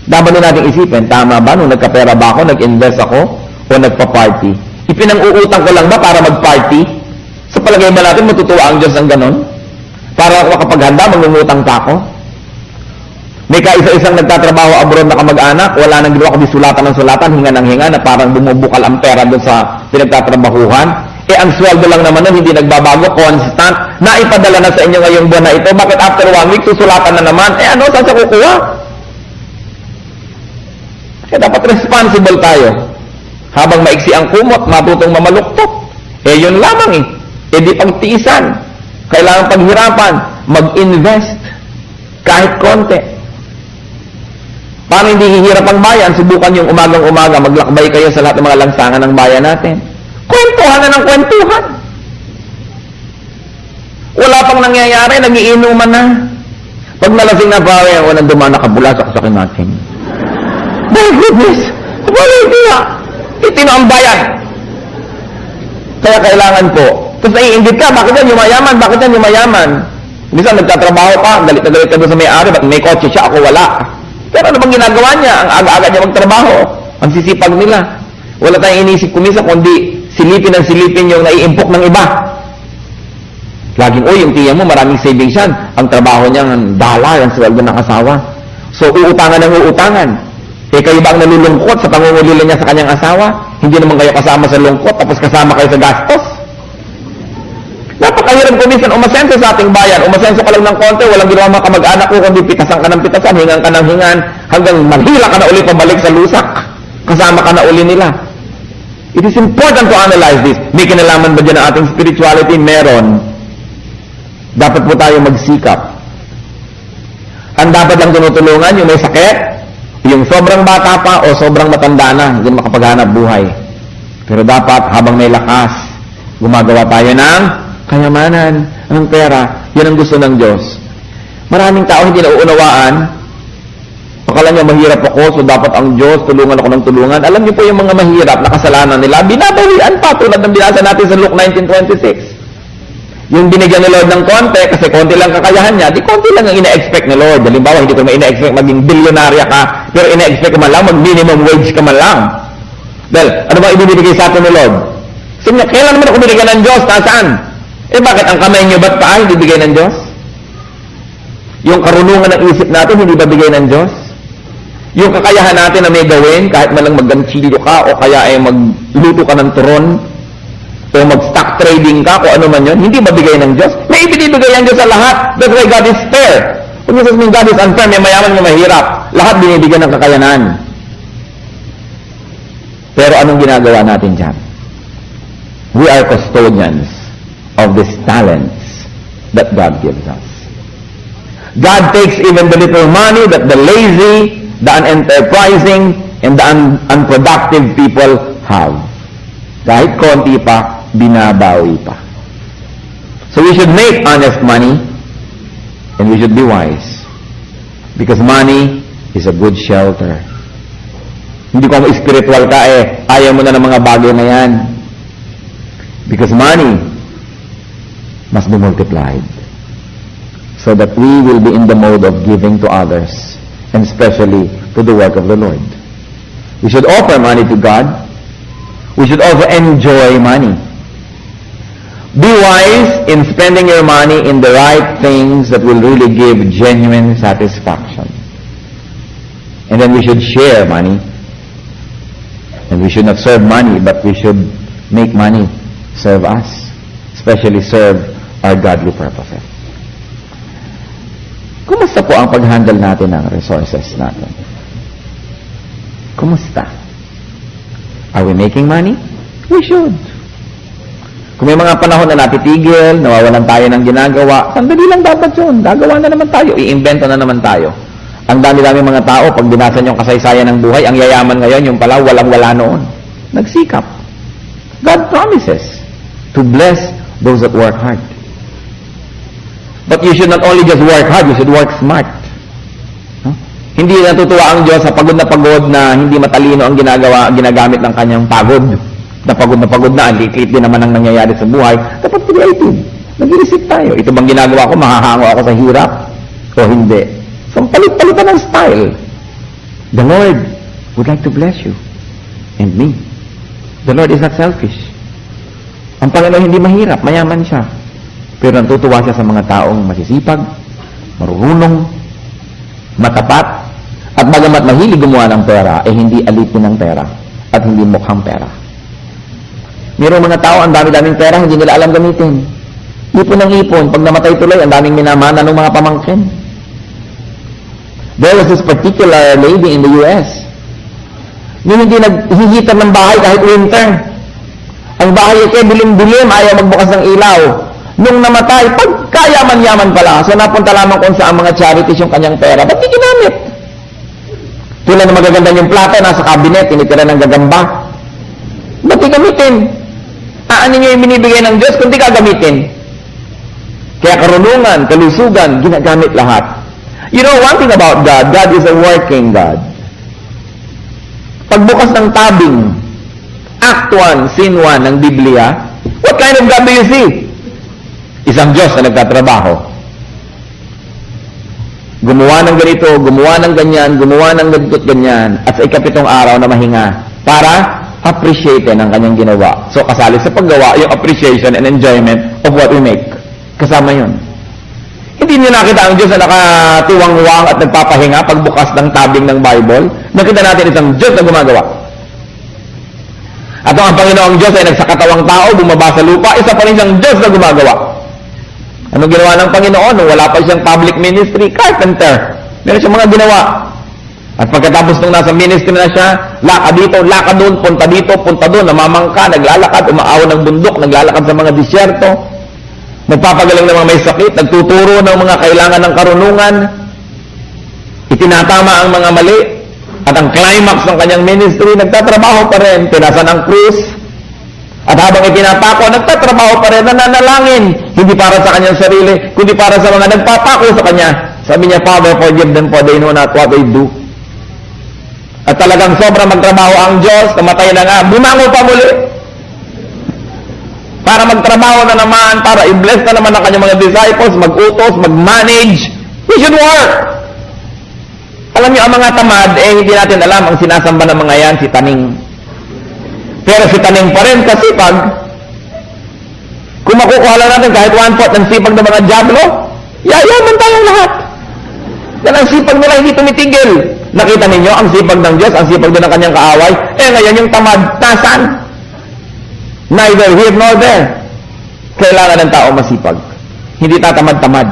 Dapat na natin isipin, tama ba? Nung nagkapera ba ako, nag-invest ako, o nagpa-party? Ipinang-uutang ko lang ba para mag-party? Sa palagay ba natin, matutuwa ang Diyos ng ganon? Para ako makapaghanda, mangungutang pa ako? May kaisa-isang nagtatrabaho abroad na kamag-anak, wala nang ginawa kundi sulatan ng sulatan, hinga ng hinga, na parang bumubukal ang pera doon sa pinagtatrabahuhan. Ang sweldo lang naman nun, hindi nagbabago, constant, na ipadala na sa inyo ngayong buwan na ito. Bakit after 1 week, susulatan na naman? Ano, saan siya kukuha? Kaya dapat responsible tayo. Habang maiksi ang kumot, matutong mamaluktot. Yun lamang di pagtiisan. Kailangan paghirapan, mag-invest, kahit konti. Paano hindi hihirap ang bayan? Subukan yung umagang-umaga, maglakbay kayo sa lahat ng mga lansangan ng bayan natin. Kwentuhan na ng kwentuhan. Wala pang nangyayari, nagiinuman na. Pag nalasing na pa, walang dumana kabula sa kasakin natin. My goodness! Wala idea! Itino ang bayan. Kaya kailangan po. Tapos naiingit ka, bakit yan yumayaman? Bakit yan yumayaman? Minsan nagtatrabaho pa, galit na galit ka doon sa may-ari, ba't may kotse siya, ako wala. Pero ano bang ginagawa niya? Ang aga-aga niya magtrabaho. Ang sisipag nila. Wala tayong inisip kumisa, kundi silipin ang silipin yung naiimpok ng iba. Laging, yung tiya mo, maraming savings yan. Ang trabaho niya, $1 ang sweldo ng asawa. So, uutangan ng uutangan. Kayo ba ang nalulungkot sa pangungulila niya sa kanyang asawa? Hindi naman kayo kasama sa lungkot, tapos kasama kayo sa gastos? Napakahirap kumisan, umasenso sa ating bayan. Umasenso ka lang ng konti, walang ginawa mga kamag-anak ko, kundi pitasan ka ng pitasan, hingan ka ng hingan, hanggang manhila ka na uli pabalik sa lusak. Kasama ka na uli nila. It is important to analyze this. May kinalaman ba dyan ang ating spirituality? Meron. Dapat po tayo magsikap. Ang dapat lang tinutulungan, yung may sakit, yung sobrang bata pa o sobrang matanda na, hindi makapaghanap buhay. Pero dapat, habang may lakas, gumagawa tayo ng kayamanan, ng pera. Yan ang gusto ng Diyos. Maraming tao hindi nauunawaan. Akala niya mahirap ako, so dapat ang Diyos, tulungan ako ng tulungan. Alam niyo po yung mga mahirap na kasalanan nila, binabawian pa tulad ng binasa natin sa Luke 19:26. Yung binigyan ni Lord ng konti, kasi konti lang kakayahan niya, di konti lang ang ina-expect ni Lord. Halimbawa, hindi ko ina-expect maging bilyonarya ka, pero ina-expect ka man lang, mag-minimum wage ka man lang. Dahil, ano ba ibibigay sa atin ni Lord? Sabi niya, kailan naman ako binigyan ng Diyos? Nasaan? Bakit ang kamay niyo ba't pa hindi bigay ng Diyos? Yung karunungan ng isip natin, hindi ba bigay ng Diyos? Yung kakayahan natin na may gawin, kahit man lang magganchilyo ka, o kaya ay magluto ka ng turon, o mag-stock trading ka, kung ano man yun, hindi mabigay ng Diyos. May ibinibigay ang Diyos sa lahat. That's why God is fair. Kung Jesus means God is unfair, may mayaman, may mahirap. Lahat binibigyan ng kakayanan. Pero anong ginagawa natin dyan? We are custodians of these talents that God gives us. God takes even the little money that the lazy, the unenterprising, and the unproductive people have. Kahit konti pa, binabawi pa. So we should make honest money, and we should be wise. Because money is a good shelter. Hindi ko spiritual ka ayaw mo na ng mga bagay na yan. Because money must be multiplied so that we will be in the mode of giving to others, and especially to the work of the Lord. We should offer money to God. We should also enjoy money. Be wise in spending your money in the right things that will really give genuine satisfaction. And then we should share money. And we should not serve money, but we should make money serve us, especially serve our godly purposes. Kumusta po ang pag-handle natin ng resources natin? Kumusta? Are we making money? We should. Kung may mga panahon na napitigil, nawawalan tayo ng ginagawa, sandali lang dapat yun. Gagawa na naman tayo. I-invento na naman tayo. Ang dami-dami mga tao, pag binasan yung kasaysayan ng buhay, ang yayaman ngayon, yung pala, walang-wala noon. Nagsikap. God promises to bless those that work hard. But you should not only just work hard, you should work smart. Huh? Hindi natutuwa ang Diyos sa pagod na hindi matalino ang ginagamit ng kanyang pagod. Na pagod na, ang likit din naman ang nangyayari sa buhay. Dapat creative. Nag-iisip tayo. Ito bang ginagawa ko, mahahango ako sa hirap? O hindi? So, palit-palitan ng style. The Lord would like to bless you. And me. The Lord is not selfish. Ang Panginoon hindi mahirap, mayaman siya. Pero natutuwa siya sa mga taong masisipag, marunong, matapat, at bagamat mahilig gumawa ng pera, hindi alipin ng pera at hindi mukhang pera. Mayroong mga tao, ang dami-daming pera, hindi nila alam gamitin. Ipon ng ipon, pag namatay tuloy, ang daming minamana ng mga pamangkin. There was this particular lady in the US. Yung hindi naghihitan ng bahay kahit winter. Ang bahay ay dilim-dilim, ayaw magbukas ng ilaw. Nung namatay, pagkayaman-yaman pala, so napunta lamang kung saan mga charities yung kanyang pera. Ba't di ginamit? Tulad ng magaganda yung plato, nasa cabinet, tinitira ng gagamba. Ba't di gamitin? Ano nyo yung binibigay ng Diyos kung di gagamitin? Kaya karunungan, kalusugan, ginagamit lahat. You know, one thing about God, God is a working God. Pagbukas ng tabing, Act 1, Scene 1 ng Biblia, what kind of God do you see? Isang Diyos na nagtatrabaho. Gumawa ng ganito, gumawa ng ganyan, gumawa ng ganito't ganyan, at sa ikapitong araw na mahinga para appreciate ang kanyang ginawa. So, kasali sa paggawa, yung appreciation and enjoyment of what we make. Kasama yun. Hindi niyo nakita ang Diyos na nakatiwang-wang at nagpapahinga pagbukas ng tabing ng Bible. Nakita natin isang Diyos na gumagawa. At ang Panginoong Diyos ay nagsakatawang tao, bumaba sa lupa, isa pa rin siyang Diyos na gumagawa. Anong ginawa ng Panginoon? Nung wala pa siyang public ministry, carpenter. Meron siyang mga ginawa. At pagkatapos nung nasa ministry na siya, lakad dito, lakad doon, punta dito, punta doon, namamangka, naglalakad, umaaw ng bundok, naglalakad sa mga disyerto, nagpapagaling ng mga may sakit, nagtuturo ng mga kailangan ng karunungan, itinatama ang mga mali, at ang climax ng kanyang ministry, nagtatrabaho pa rin, tinasan ang krus, at habang itinatako, nagtatrabaho pa rin, nananalangin, hindi para sa kanyang sarili, kundi para sa mga nagpapako sa kanya. Sabi niya, Father, forgive them for they know not what they do. At talagang sobrang magtrabaho ang Diyos, namatay na nga, bumango pa muli. Para magtrabaho na naman, para i-bless na naman ang kanyang mga disciples, mag-utos, mag-manage. We should work. Alam niyo, ang mga tamad, hindi natin alam, ang sinasamba ng mga yan, si Taning. Pero si Taning pa rin kasi pag kung makukuha lang natin kahit 1/4 ng sipag ng mga diablo, yayaman tayong lahat. Yan ang sipag nila, hindi tumitigil. Nakita ninyo, ang sipag ng Diyos, ang sipag din ng kanyang kaaway, ngayon yung tamad, nasaan? Neither here nor there. Kailangan ng tao masipag. Hindi tatamad-tamad.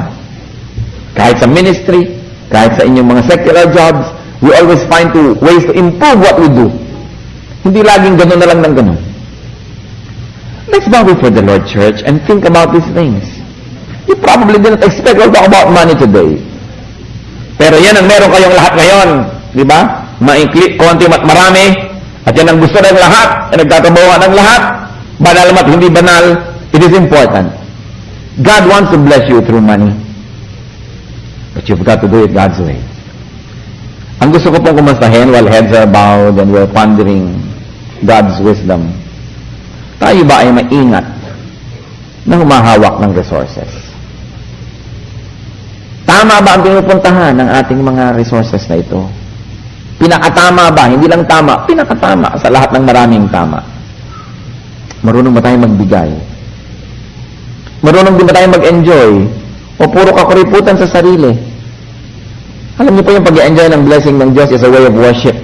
Kahit sa ministry, kahit sa inyong mga secular jobs, we always find ways to improve what we do. Hindi laging gano'n na lang ng gano'n. Let's bow before the Lord, church, and think about these things. You probably didn't expect to talk about money today. Pero yan ang meron kayong lahat ngayon. Di ba? Maikli, konti at marami. At yan ang gusto ng lahat. Yan nagtatabawan ng lahat. Banal at hindi banal. It is important. God wants to bless you through money. But you've got to do it God's way. Ang gusto ko pong kumustahin while heads are bowed and we're pondering God's wisdom. Tayo ba ay maingat na humahawak ng resources? Tama ba ang pinupuntahan ng ating mga resources na ito? Pinakatama ba? Hindi lang tama, pinakatama sa lahat ng maraming tama. Marunong ba tayo magbigay? Marunong din ba tayo mag-enjoy? O puro kakuriputan sa sarili? Alam niyo po yung pag-enjoy ng blessing ng Diyos is a way of worship.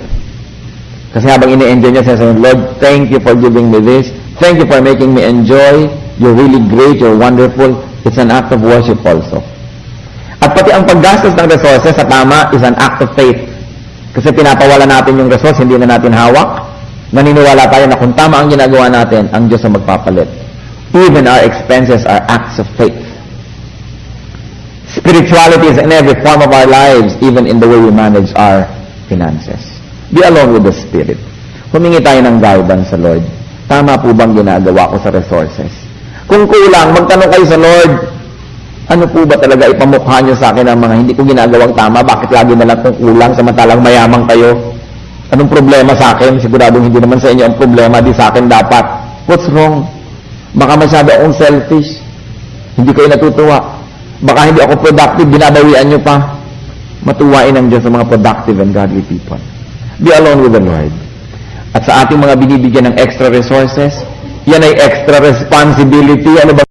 Kasi habang ini-enjoy niya, sasabihin, Lord, thank you for giving me this. Thank you for making me enjoy. You're really great. You're wonderful. It's an act of worship also. At pati ang paggastos ng resources sa tama is an act of faith. Kasi pinapawala natin yung resource, hindi na natin hawak. Naniniwala tayo na kung tama ang ginagawa natin, ang Diyos ang magpapalit. Even our expenses are acts of faith. Spirituality is in every form of our lives, even in the way we manage our finances. Be alone with the Spirit. Humingi tayo ng guidance sa Lord. Tama po bang ginagawa ko sa resources? Kung kulang, magtanong kayo sa Lord, ano po ba talaga ipamukha niyo sa akin ang mga hindi ko ginagawang tama? Bakit lagi na lang kung kulang samantalang mayamang kayo? Anong problema sa akin? Siguradong hindi naman sa inyo ang problema, di sa akin dapat. What's wrong? Baka masyado akong selfish. Hindi kayo natutuwa. Baka hindi ako productive, binabawian nyo pa. Matuwain ang Diyos sa mga productive and godly people. Be alone with the Lord. At sa ating mga binibigyan ng extra resources, yan ay extra responsibility. Ano ba?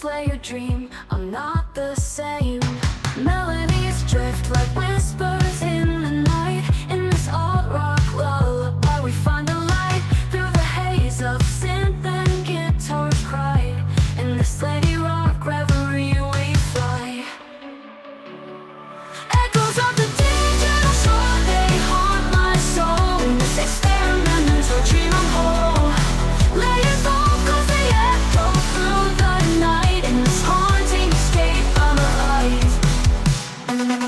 layered dream, I'm not the same. Melodies drift like whispers in the night. In this alt rock lullaby, we find the light through the haze of synth and guitars cry. In this lady rock reverie, we fly. Echoes of the digital shore, they haunt my soul. In this experimental dream, I'm whole. Layered vocals, they echo through the night. In this haunting escape, I'm alive.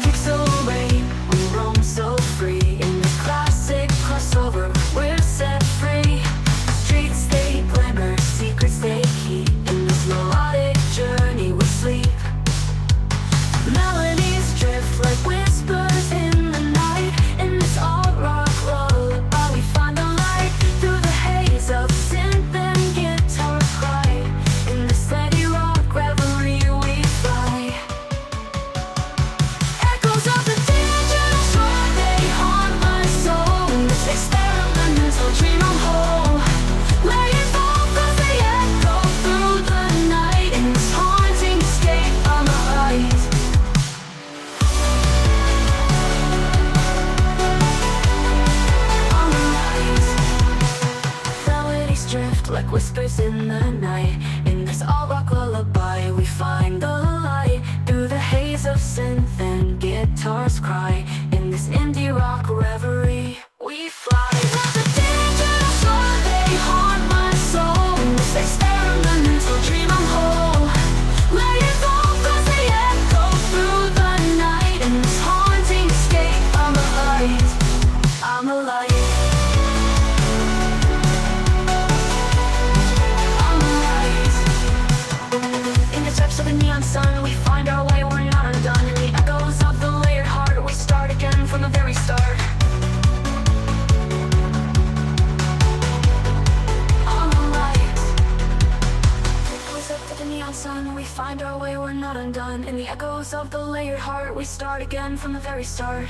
Pixel rain, we roam so free. In this classic crossover, we're set free. Streets, they glimmer, secrets they keep. In this melodic journey, we sleep. Melodies drift like whispers in the night. In this alt rock lullaby, we find the light through the haze of synth and guitar cry. In this steady rock reverie, we fly. Echoes of the digital shore, they haunt my soul. In this experimental dream, I'm whole. Layered vocals, they echo through the night. In this haunting escape, I'm alive. I'm alive. Melodies drift like whispers in the night. In this alt rock lullaby, we find the light through the haze of synth and guitars cry. In this indie rock reverie, we fly. From the digital shore, they haunt my soul. In this experimental dream, I'm whole. Layered vocals, they echo through the night. In this haunting escape, I'm alive. I'm alive. I'm alive. In the depths of the neon sun, we find our way, we're not undone. In the echoes of the layered heart, we start again from the very start. I'm alive. Echoes of the neon sun, we find our way, we're not undone. In the echoes of the layered heart, we start again from the very start.